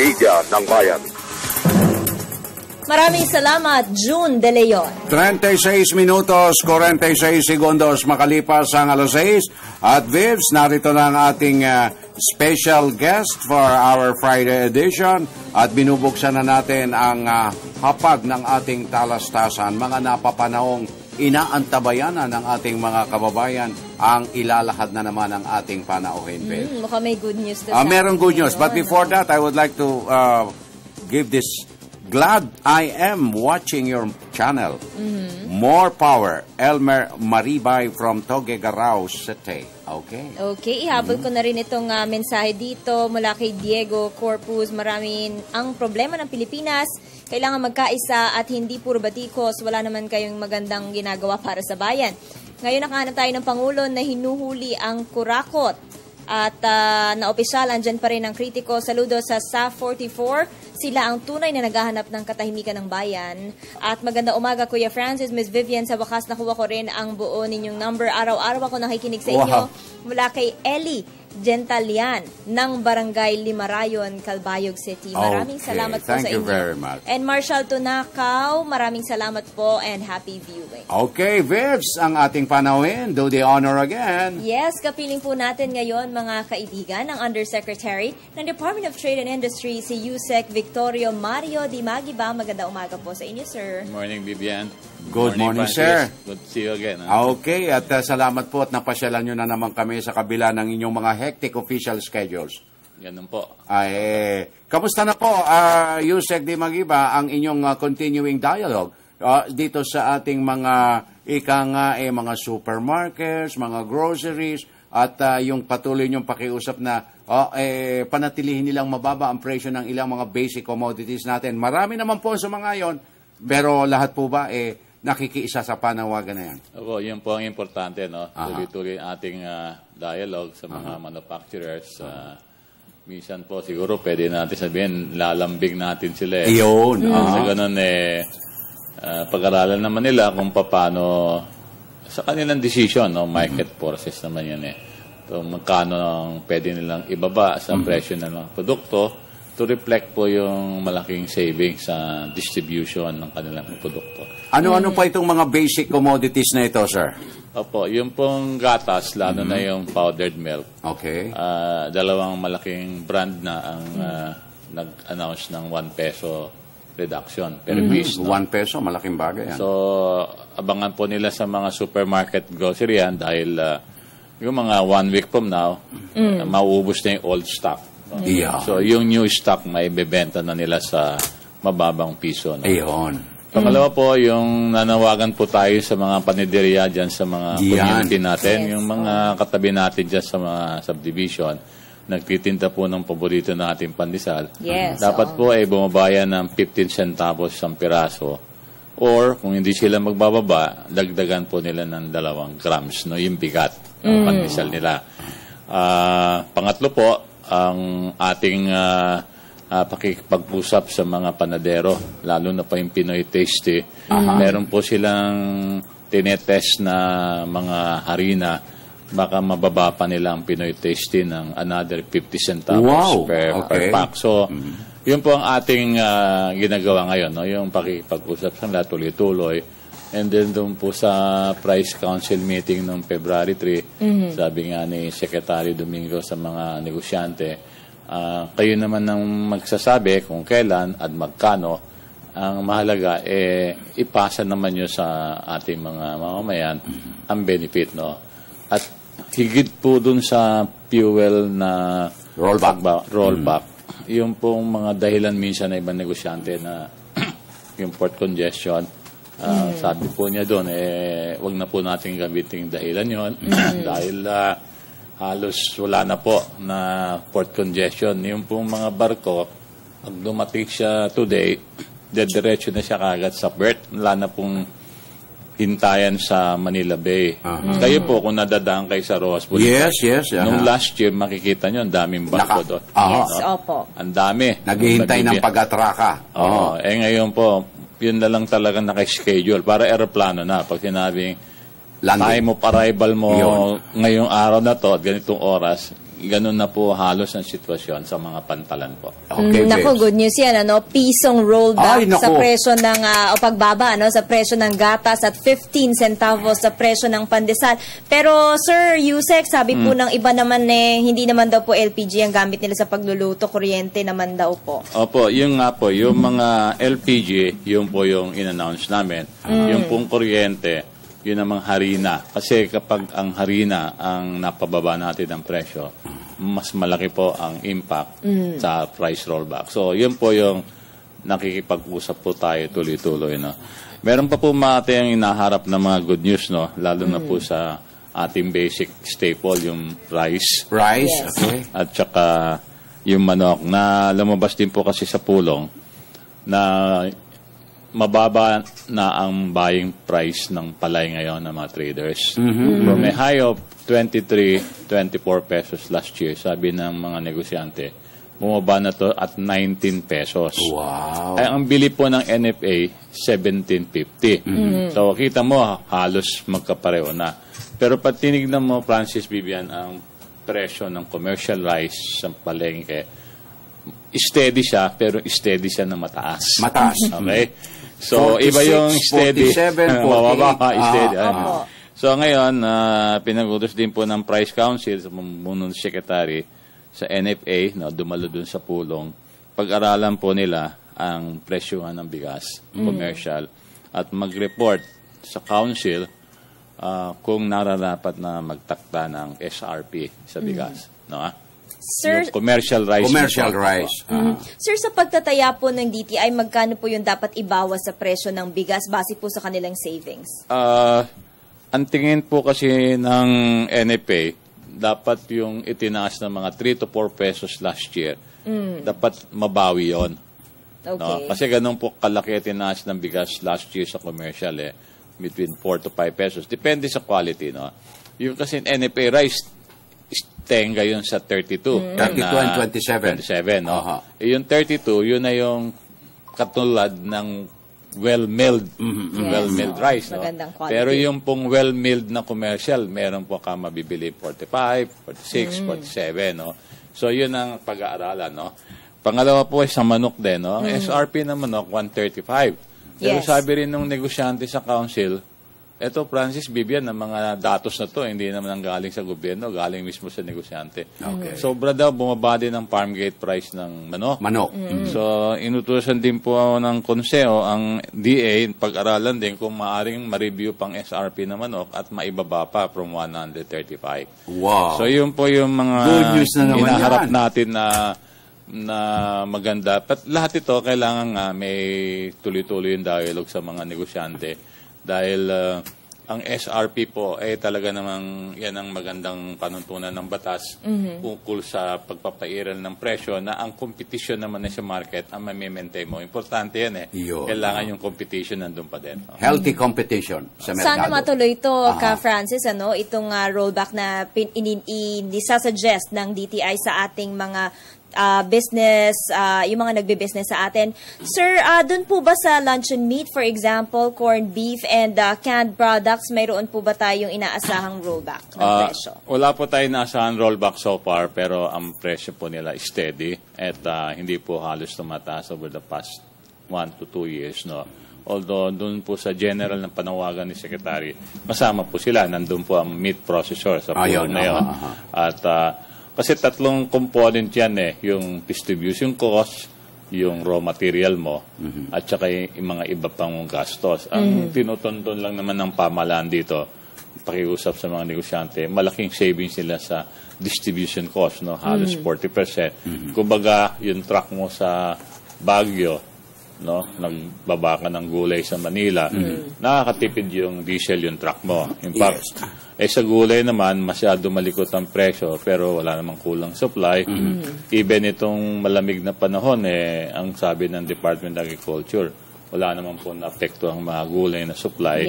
Media ng Bayan. Maraming salamat, June De Leon. 36 minutos, 46 segundos makalipas ang alas 6. At Vivs, narito na ang ating special guest for our Friday edition. At binubuksan na natin ang hapag ng ating talastasan. Mga napapanahong inaantabayanan ng ating mga kababayan ang ilalahad na naman ang ating panauhin, Vivs. Mukhang may good news. Merong good news. But before that, I would like to give this. Glad I am watching your channel. More power. Elmer Maribay from Tuguegarao City. Okay. Okay, ihabol ko na rin itong mensahe dito mula kay Diego Corpus. Maraming ang problema ng Pilipinas, kailangan magkaisa at hindi puro batikos. Wala naman kayong magandang ginagawa para sa bayan. Ngayon nakahanap tayo ng Pangulo na hinuhuli ang kurakot. At na-opisyal, andyan pa rin ang kritiko. Saludo sa SAF 44. Sila ang tunay na naghahanap ng katahimikan ng bayan. At maganda umaga, Kuya Francis, Miss Vivian. Sa wakas, nakuha ko rin ang buo ninyong number. Araw-araw ako nakikinig sa inyo. Mula kay Ellie Gentalian ng Barangay Limarayon, Calbayog City. Maraming salamat po sa inyo. Thank you very much. And Marshall Tunakaw, maraming salamat po and happy viewing. Okay, Vivs, ang ating panauhin. Do the honor again. Yes, kapiling po natin ngayon mga kaibigan ang Undersecretary ng Department of Trade and Industry, si Yusek Victorio Mario Dimagiba. Maganda umaga po sa inyo, sir. Good morning, Vivian. Good morning, sir. Good to see you again. Okay, at salamat po at napasyalan nyo na naman kami sa kabila ng inyong mga hectic official schedules. Ganun po. Kamusta na po, Yusek Dimagiba, ang inyong continuing dialogue dito sa ating mga mga supermarkets, mga groceries, at yung patuloy nyong pakiusap na panatilihin nilang mababa ang presyo ng ilang mga basic commodities natin. Marami naman po sa mga yon Pero lahat po ba nakikiisa sa panawagan na yan? Opo, yun po ang importante, no? Tuloy-tuloy ang ating dialogue sa mga manufacturers. Minsan po, siguro pwede natin sabihin, lalambing natin sila. Iyon. Sa ganun, pag-aralan naman nila kung paano sa kanilang decision, no? Market forces naman yan So, magkano ang pwede nilang ibaba sa presyo ng mga produkto to reflect po yung malaking savings sa distribution ng kanilang produkto. Ano-ano pa itong mga basic commodities na ito, sir? Opo, yung pong gatas, lalo na yung powdered milk. Okay. Dalawang malaking brand na ang nag-announce ng 1 peso reduction per piece. 1 peso, malaking bagay yan. So, abangan po nila sa mga supermarket grocery yan dahil yung mga 1 week from now, mauubos na yung old stock. No? Yeah. So, yung new stock may bebenta na nila sa mababang piso. No? Ayun. Pangalawa po, yung nanawagan po tayo sa mga paniderya dyan sa mga community natin, yung mga katabi natin dyan sa mga subdivision, nagtitinda po ng paborito na ating pandesal. Dapat po ay bumabayan ng 15 centavos ang piraso. Or, kung hindi sila magbababa, dagdagan po nila ng 2 grams, no, yung bigat ng pandesal nila. Pangatlo po, ang ating pakikipag-usap sa mga panadero, lalo na pa yung Pinoy Tasty. Meron po silang tinetest na mga harina, baka mababa pa nila ang Pinoy Tasty ng another 50 centavos per pack. So, yun po ang ating ginagawa ngayon, no? Yung pakipag-usap sa lahat tuloy-tuloy. And then doon po sa Price Council meeting noong February 3, sabi nga ni Secretary Domingo sa mga negosyante, kayo naman ang magsasabi kung kailan at magkano. Ang mahalaga, ipasa naman nyo sa ating mga mamamayan ang benefit, no? At higit po dun sa fuel na rollback. Yung pong mga dahilan minsan na ibang negosyante na yung port congestion, sabi po niya doon, wag na po natin gamitin dahilan yon dahil halos wala na po na port congestion. Yung pong mga barko, pag dumating siya today, diretso na siya kagad sa berth. Wala na pong hintayan sa Manila Bay. Kayo po, kung nadadaan kayo sa Rojas Boulevard. Yes. Nung last year, makikita nyo, ang daming barko doon. Opo. Ang dami. Naghihintay ng pag-atraka. Ngayon po, yun na lang talaga naka-schedule. Para aeroplano na. Pag sinabing, time of arrival mo ngayong araw na to, at ganitong oras, ganun na po halos ang sitwasyon sa mga pantalan po. Naku, good news yan, pisong rollback sa presyo ng, o pagbaba, sa presyo ng gatas at 15 centavos sa presyo ng pandesal. Pero, Sir Yusek, sabi po ng iba naman hindi naman daw po LPG ang gamit nila sa pagluluto, kuryente naman daw po. Opo, yung nga po, yung mga LPG, yun po yung in-announce namin. Yung pong kuryente, yun namang harina. Kasi kapag ang harina ang napababa natin ang presyo, mas malaki po ang impact sa price rollback. So, yun po yung nakikipag-usap po tayo tuloy-tuloy. No? Meron pa po mga ang inaharap na mga good news, no? Lalo na po sa ating basic staple, yung rice. Okay. At saka yung manok na lumabas din po kasi sa pulong na mababa na ang buying price ng palay ngayon ng mga traders. From a high of 23, 24 pesos last year, sabi ng mga negosyante, bumaba na to at 19 pesos. Wow. Ay, ang bili po ng NFA, 17.50. So, kita mo, halos magkapareho na. Pero pag tinignan mo, Francis Vivian, ang presyo ng commercial rice sa palengke, steady siya, pero steady siya na mataas. Okay? So, 46, iba yung steady. 47, 48. Steady. So, ngayon, pinag-utos din po ng Price Council sa Munong Secretary sa NFA, dumalo dun sa pulong. Pag-aralan po nila ang presyohan ng bigas, commercial, at mag-report sa Council kung nararapat na magtakda ng SRP sa bigas. Sir, commercial rice. Sir, sa pagtataya po ng DTI, magkano po yung dapat ibawas sa presyo ng bigas base po sa kanilang savings? Ang tingin po kasi ng NFA, dapat yung itinaas ng mga 3 to 4 pesos last year, dapat mabawi yon. Okay. No? Kasi ganun po kalaki tinaas ng bigas last year sa commercial between 4 to 5 pesos. Depende sa quality, no? Yung kasi NFA rice, tenga yun sa 32. 32 and 27. 27, no? Yung 32, yun na yung katulad ng well-milled well-milled rice, no? Pero yung pong well-milled na commercial, meron po ka mabibili 45, 46, 47, no? So yun ang pag-aaralan, no? Pangalawa po ay sa manok din, no? Ang SRP ng manok 135. Pero sabi rin ng negosyante sa council, eto Francis Bibian, ng mga datos na to, hindi naman ang galing sa gobyerno, galing mismo sa negosyante. Sobra daw bumaba din ang farm gate price ng manok. So, inutusan din po ng konseho ang DA, pag-aralan din kung maaring ma-review pang SRP na manok at maibaba pa from 135. Wow! So, yun po yung mga inaharap natin na maganda. But lahat ito, kailangan nga may tuloy-tuloy yung dialogue sa mga negosyante. Dahil ang SRP po ay talaga namang yan ang magandang panuntunan ng batas ukol sa pagpapairal ng presyo na ang competition naman sa market ang mamimaintain mo. Importante yan Kailangan yung competition nandun pa din. Healthy competition sa merkado. Sana matuloy ito, Ka Francis, itong rollback na suggest ng DTI sa ating mga business, yung mga nagbe-business sa atin. Sir, doon po ba sa luncheon meat, for example, corned beef and canned products, mayroon po ba tayong inaasahang rollback ng presyo? Wala po tayong inaasahan rollback so far, pero ang presyo po nila steady at hindi po halos tumataas over the past 1 to 2 years, no? Although doon po sa general ng panawagan ni Secretary, masama po sila. Nandun po ang meat processor sa puno na yun. At kasi tatlong component yan yung distribution cost, yung raw material mo, at saka yung mga iba pang gastos. Ang tinutuntun lang naman ng pamahalaan dito, pakiusap sa mga negosyante, malaking savings sila sa distribution cost, no? Halos 40%. Kumbaga, yung truck mo sa Baguio, no, nagbaba ka ng gulay sa Manila, nakakatipid yung diesel yung truck mo. In fact, sa gulay naman, masyado malikot ang presyo, pero wala namang kulang supply. Even itong malamig na panahon, ang sabi ng Department of Agriculture, wala naman po na-apekto ang mga gulay na supply.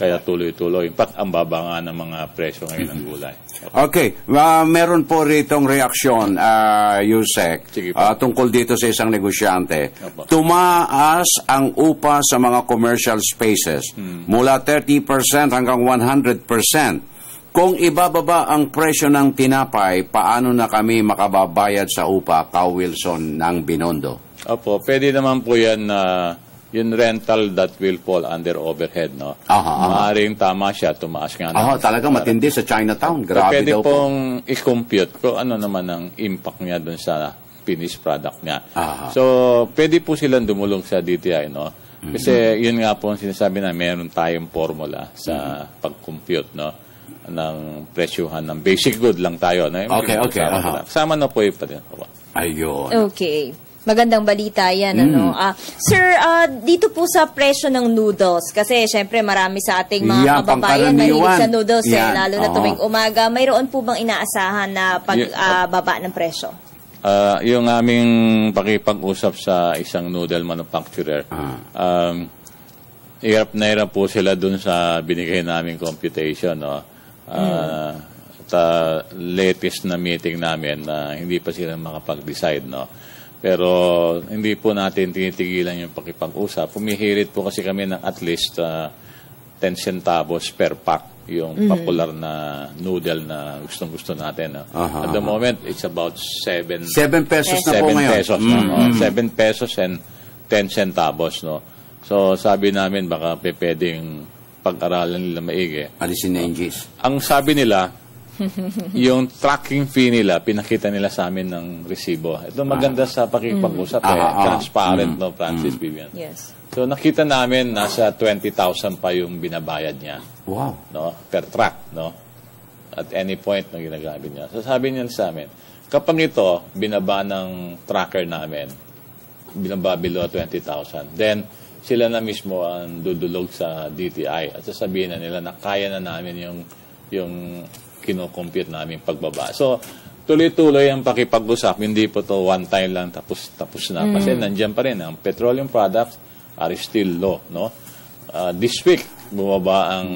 Kaya tuloy-tuloy. In fact, ang baba nga ng mga presyo ngayon ng gulay. Okay. Meron po ritong reaksyon, Yusek, tungkol dito sa isang negosyante. Tumaas ang upa sa mga commercial spaces mula 30% hanggang 100%. Kung ibababa ang presyo ng tinapay, paano na kami makababayad sa upa, Ka Wilson ng Binondo? Opo, pwede naman po yan na yung rental that will fall under overhead, no? Maaaring tama siya, tumaas nga na. Talagang matindi sa Chinatown. Grabe pwede daw po. Pwede pong i-compute kung ano naman ang impact niya dun sa finished product niya. So, pwede po silang dumulong sa DTI, no? Kasi yun nga po ang sinasabi na meron tayong formula sa pag-compute, no? Ng presyuhan ng basic good lang tayo. No? Okay. Sama na po yung pa din. Ayun. Okay. Magandang balita yan, Sir, dito po sa presyo ng noodles, kasi syempre marami sa ating mga kababayan mahilig sa noodles, lalo na tuwing umaga. Mayroon po bang inaasahan na pagbaba ng presyo? Yung aming pakipag-usap sa isang noodle manufacturer, hirap na hirap po sila dun sa binigay naming computation, no? Latest na meeting namin na hindi pa sila makapag-decide, no? Pero hindi po natin tinitigilan yung pakipag-usap. Pumihirit po kasi kami ng at least 10 centavos per pack yung popular na noodle na gustong-gusto natin. At the moment, it's about 7 pesos na po ngayon. 7 pesos and 10 centavos. No? So sabi namin baka pwedeng pag-aralan nila maigi. Alisin na yung G's. Ang sabi nila, yung tracking fee nila, pinakita nila sa amin ng resibo. Ito maganda sa pakipag-usap, transparent, no, Francis Vivian? Yes. So nakita namin nasa 20,000 pa yung binabayad niya. Wow. No, per track, no? At any point na ginagamit niya. So sabi niya sa amin, kapag ito binaba ng tracker namin, binaba below 20,000, then sila na mismo ang dudulog sa DTI at sasabihin na nila na kaya na namin yung kino-compute namin pagbaba. So, tuloy-tuloy ang pakipag-usap. Hindi po to one time lang tapos na. Kasi nandiyan pa rin ang petroleum products are still low, no? This week bumaba ang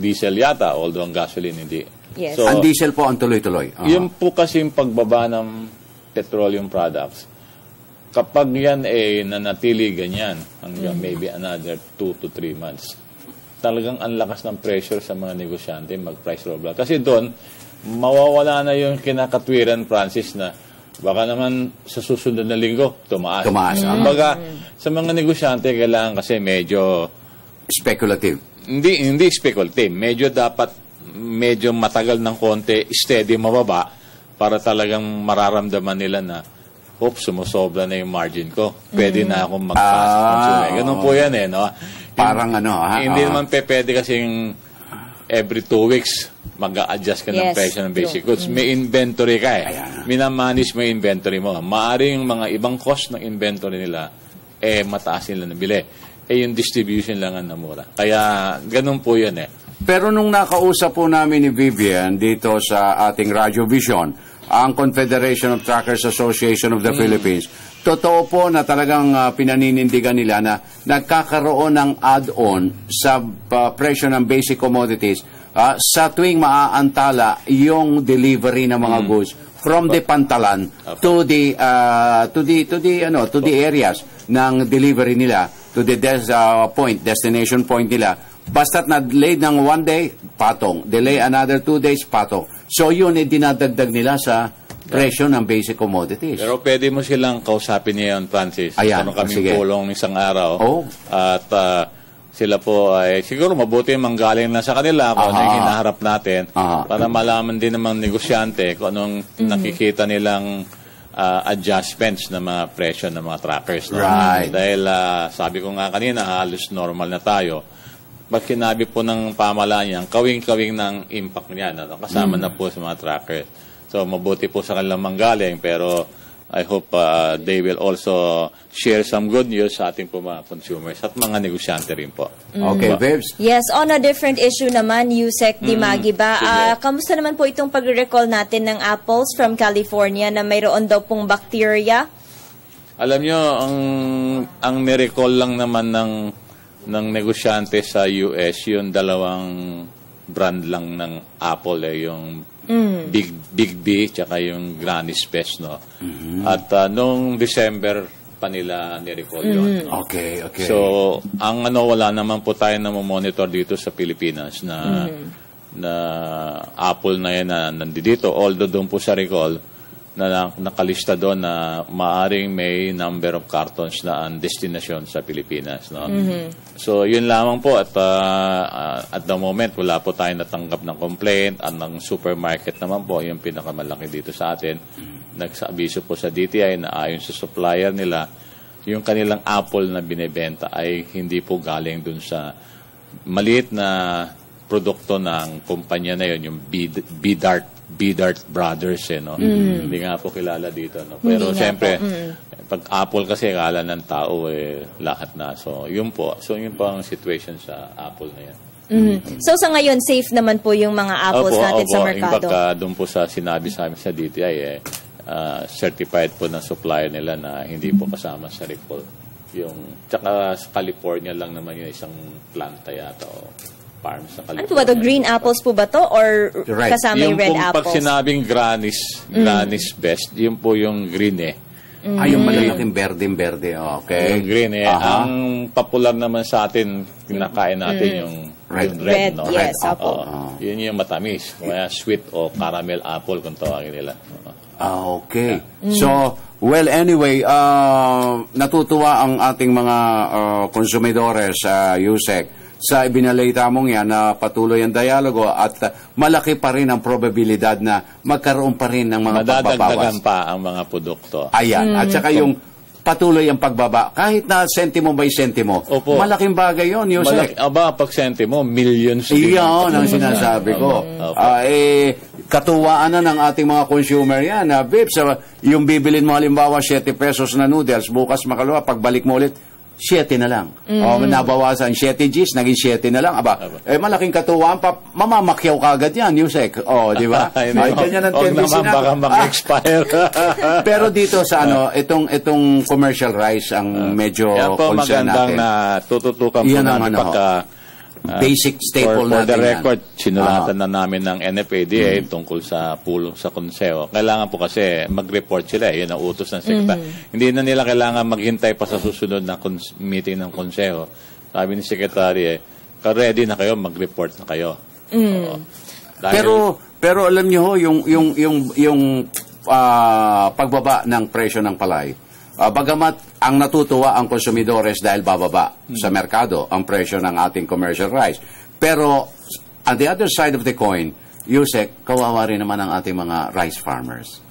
diesel yata, although ang gasoline hindi. Yes. So, ang diesel po ang tuloy-tuloy. Yung po kasi yung pagbaba ng petroleum products, kapag yan nanatili ganyan hanggang maybe another 2 to 3 months, talagang ang lakas ng pressure sa mga negosyante mag-price roll. Kasi doon, mawawala na yung kinakatwiran, Francis, na baka naman sa susunod na linggo, tumaas. Kumbaga, sa mga negosyante, kailangan kasi medyo speculative. Hindi speculative. Medyo matagal ng konti, steady mababa para talagang mararamdaman nila na sumusobra na yung margin ko. Pwede na akong mag-pass. Ganun po yan no? Parang hindi naman pwede kasing every 2 weeks mag-a-adjust ka ng presyo ng basic goods. May inventory ka Minamanage mo yung inventory mo. Maaring yung mga ibang cost ng inventory nila, mataas nila nabili. Yung distribution lang ang namura. Kaya, ganun po yan Pero nung nakausap po namin ni Vivian dito sa ating Radio Vision, ang Confederation of Truckers Association of the Philippines, totoo po na talagang pinaninindigan nila na nagkakaroon ng add-on sa presyo ng basic commodities sa tuwing maaantala yung delivery ng mga goods from the pantalan to the areas ng delivery nila, to the destination point nila. Basta't na-delay ng 1 day, patong. Delay another 2 days, patong. So yun, dinadagdag nila sa presyo ng basic commodities. Pero pwede mo silang kausapin niya yun, Francis. Ano kaming pulong isang araw. At sila po ay siguro mabuti manggaling na sa kanila kung ano yung hinaharap natin para malaman din ng mga negosyante kung anong nakikita nilang adjustments ng mga presyo ng mga truckers. Dahil sabi ko nga kanina, halos normal na tayo. Pag sinabi po ng pamahalaan yan, kawing-kawing ng impact niyan. Kasama na po sa mga truckers. So, mabuti po sa kanilang manggaling, pero I hope they will also share some good news sa ating po mga consumers at mga negosyante rin po. Okay, Babes? Yes, on a different issue naman, Yusek Dimagi ba? Kamusta naman po itong pag-recall natin ng apples from California na mayroon daw pong bacteria? Alam nyo, ang nirecall lang naman ng negosyante sa US, yung dalawang brand lang ng Apple, yung Big B tsaka yung Granny's Best, no? At noong December pa nila ni-recall yun. Okay. So, wala naman po tayo na monitor dito sa Pilipinas na Apple na yan na nandito. Although doon po sa recall, na nakalista doon na maaring may number of cartons na ang destination sa Pilipinas, no? So yun lamang po at the moment wala po tayong natanggap ng complaint. Ang supermarket naman po yung pinakamalaki dito sa atin, nagsabiso po sa DTI na ayon sa supplier nila yung kanilang apple na binebenta ay hindi po galing dun sa maliit na produkto ng kumpanya na yun, yung Bidart Brothers, no? Hindi nga po kilala dito, no? Pero siyempre, pag Apple kasi, kala ng tao, lahat na. So, yun po. So, yun po ang situation sa Apple na yan. So, sa ngayon, safe naman po yung mga apples natin sa merkado? Opo. Doon po sa sinabi sa amin sa DTI, certified po ng supplier nila na hindi po kasama sa recall. Tsaka sa California lang naman yung isang planta yata o farm sa California. Ano ba ito? Green apples po ba ito? Or kasama yung red apples? Pag sinabing Granny's Best, yun po yung green yung malalaking berde. Okay. Yung green Ang popular naman sa atin, kinakain natin yung red, no? Yes, apple. Yun yung matamis. Kaya sweet o caramel apple kung tawagin nila. Okay. So, well, anyway, natutuwa ang ating mga konsumidores sa USEC sa ibinalita mong yan na patuloy ang dialogo at malaki pa rin ang probabilidad na magkaroon pa rin ng mga pagbabawas. Madadagdagan pa ang mga produkto. Ayan. At saka yung patuloy ang pagbaba. Kahit na sentimo by sentimo. Opo. Malaking bagay yun, Yusek. Pag sentimo, millions. Iyon ang sinasabi ko. Katuwaan na ng ating mga consumer yan. Vips, yung bibilin mo halimbawa 7 pesos na noodles, bukas makalawa, pagbalik mo ulit, 7 na lang. Nabawasan 7 Gs, naging 7 na lang. Malaking katuwaan pa, mamamakyaw kagad yan, Yusek. Di ba? Ganyan ang tendency na. Baka mag-expire. Pero dito sa itong commercial rice ang medyo concern natin. Yan po magandang tututukan po natin pagka basic staple for natin. For the record, sinulatan na namin ng NFADA tungkol sa pulo sa konseho. Kailangan po kasi mag-report sila. Yun ang utos ng sekretary. Hindi na nila kailangan maghintay pa sa susunod na meeting ng konseho. Sabi ni sekretary, ready na kayo, mag-report na kayo. Pero alam niyo ho, yung pagbaba ng presyo ng palay, bagamat ang natutuwa ang konsumidores dahil bababa sa merkado ang presyo ng ating commercial rice. Pero on the other side of the coin, Yusek, kawawa rin naman ang ating mga rice farmers.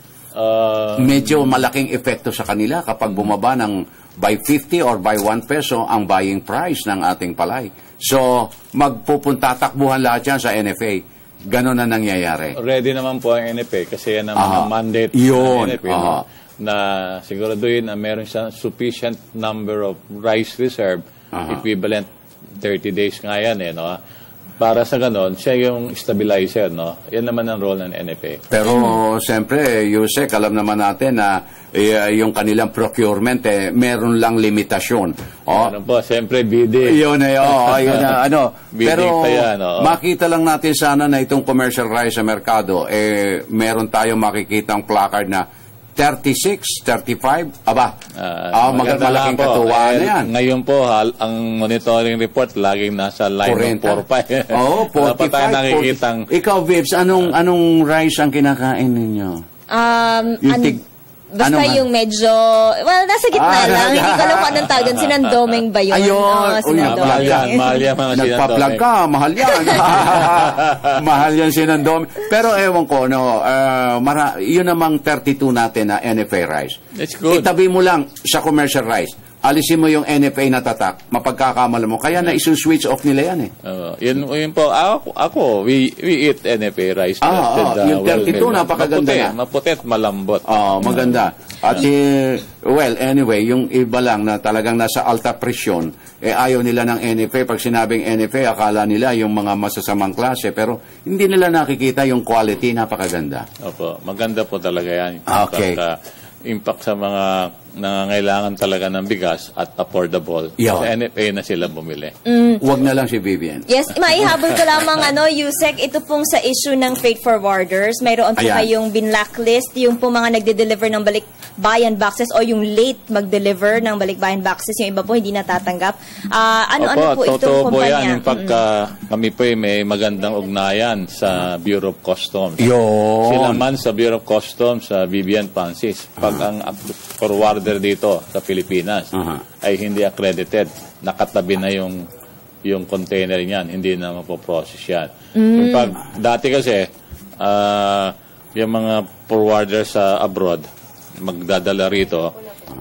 Medyo malaking epekto sa kanila kapag bumaba ng by 50 or by 1 peso ang buying price ng ating palay. So, takbuhan lahat yan sa NFA. Ganon na nangyayari. Ready naman po ang NFA kasi yan ang mandate ng NFA. Na siguraduhin na meron siyang sufficient number of rice reserve, equivalent 30 days nga yan, para sa ganon, siya yung stabilizer, Yan naman ang role ng NFA. Pero, siyempre, Yusek, alam naman natin na yung kanilang procurement, meron lang limitasyon. Ano po, siyempre, bidding. Yun Pero, pa yan, makita lang natin sana na itong commercial rice sa merkado, meron tayong makikitang placard na 36, 35, malaking katuwaan na yan. Ngayon po, ang monitoring report laging nasa line 45. 45. Ikaw, Vibs, anong rice ang kinakain ninyo? Basta yung medyo, nasa gitna lang. Hindi ko alam kung anong tawag. Sinandoming ba yun? Sinandoming. Mahal yan mga sinandoming. Nagpa-plug ka, mahal yan. Mahal yan sinandoming. Pero ewan ko, yun namang 32 natin na NFA rice. That's good. Itabi mo lang sa commercial rice. Alisin mo yung NFA na tatak, mapagkakamala mo. Kaya na isu-switch off nila yan Yun po, ako, we eat NFA rice. Yung 32, napakaganda na. Maputit, malambot. Maganda. At anyway, yung iba lang na talagang nasa alta presyon, ayaw nila ng NFA. Pag sinabing NFA, akala nila yung mga masasamang klase, pero hindi nila nakikita yung quality, napakaganda. Opo, maganda po talaga yan. Okay. Impact sa mga nangangailangan talaga ng bigas at affordable. Sa NFA na sila bumili. Huwag na lang si Vivian. Yes, maihabol ko lamang Yusek, ito pong sa issue ng freight forwarders. Mayroon po kayong binlacklist, yung po mga nagde-deliver ng balikbayan boxes o yung late mag-deliver ng balikbayan boxes, yung iba po hindi natatanggap. Ano po itong kumpanya? Yan, yung pagka kami po may magandang ugnayan sa Bureau of Customs. Sila man sa Bureau of Customs, sa Vivian Francis, pag ang forwarder dito sa Pilipinas ay hindi accredited, nakatabi na yung container niyan, hindi na mapoprocess yan. In fact, dati kasi yung mga forwarder sa abroad magdadala rito,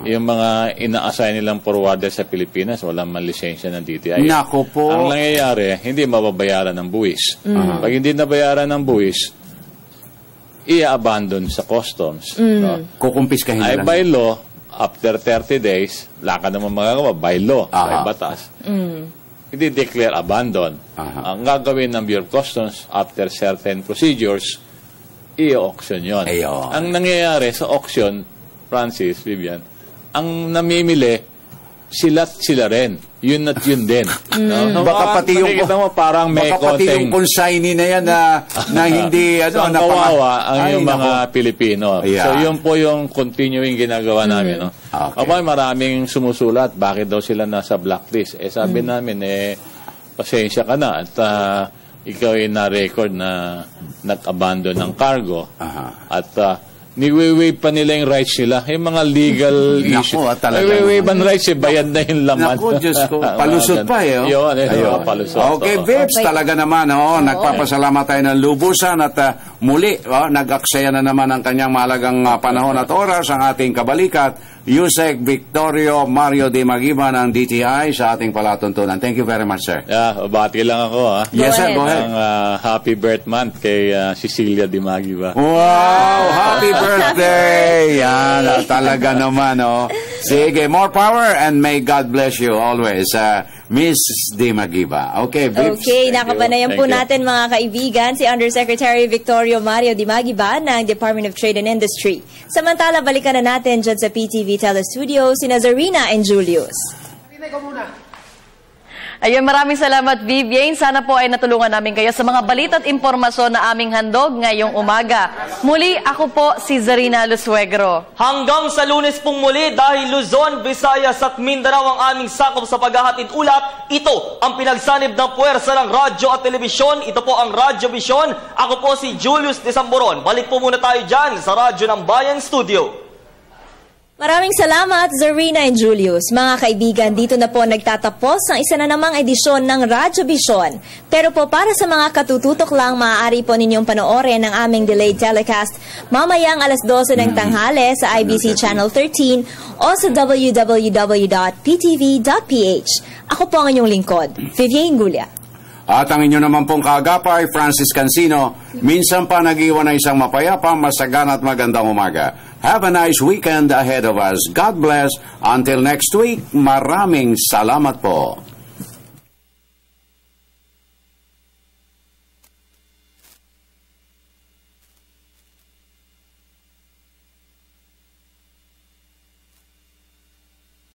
yung mga ina-assign nilang forwarder sa Pilipinas walang man lisensya ng DTI. Nako po. Ang nangyayari, hindi mababayaran ng buwis. Pag hindi nabayaran ng buwis, i-abandon sa customs. Kukumpiskahin na lang. By law, after 30 days, wala ka naman magagawa. By law, by batas. I-declare abandon. Ang gagawin ng Bureau of Customs, after certain procedures, i-auction yun. Ang nangyayari sa auction, Francis, Vivian, ang namimili, sila rin. Yun at yun din. Baka pati yung consignee na yan na hindi kawawa ang yung mga Pilipino. So yun po yung continuing ginagawa namin. Maraming sumusulat bakit daw sila nasa blacklist. Sabi namin pasensya ka na at ikaw ay na-record na nag-abandon ng cargo at niwe-waive pa nila yung rights nila. Yung mga legal issues. Niwe-waive ang rights, bayad na yung laman. Naku, Diyos ko. Palusot pa palusot. Okay, Vips, talaga naman. Nagpapasalamat tayo ng lubusan at muli, nag-aksaya na naman ang kanyang mahalagang panahon at oras ang ating kabalikat. Yusek Victorio Mario de Magiba ng DTI sa ating palatuntunan. Thank you very much, sir. Bati lang ako. Yes, sir. Go ahead. Happy birth month kay Cecilia de Magiba. Wow! Happy birthday! Yan, talaga naman, Sige, more power and may God bless you always, Miss Di Magiba. Okay, Vips. Okay, nakapanayan po natin mga kaibigan si Undersecretary Victorio Mario Di Magiba ng Department of Trade and Industry. Samantala, balikan na natin dyan sa PTV Telestudio si Nazarina and Julius. Ayun, maraming salamat, Vivian. Sana po ay natulungan namin kayo sa mga balita at impormasyon na aming handog ngayong umaga. Muli, ako po si Zarina Lusuegro. Hanggang sa Lunes pong muli, dahil Luzon, Visayas at Mindanao ang aming sakop sa paghahatid ulat, ito ang pinagsanib ng puwersa ng radyo at telebisyon. Ito po ang Radyo Vision. Ako po si Julius de Samboron. Balik po muna tayo dyan sa Radyo ng Bayan Studio. Maraming salamat, Zarina and Julius. Mga kaibigan, dito na po nagtatapos ang isa na namang edisyon ng Radyo Vision. Pero po para sa mga katututok lang, maaari po ninyong panoorin ang aming delayed telecast mamayang alas 12 ng tanghali sa IBC Channel 13 o sa www.ptv.ph. Ako po ang inyong lingkod, Vivian Gulia. At ang inyo naman pong kaagapay, Francis Cancino, minsan pa nag-iwan na isang mapayapa, masagana at magandang umaga. Have a nice weekend ahead of us. God bless. Until next week, maraming salamat po.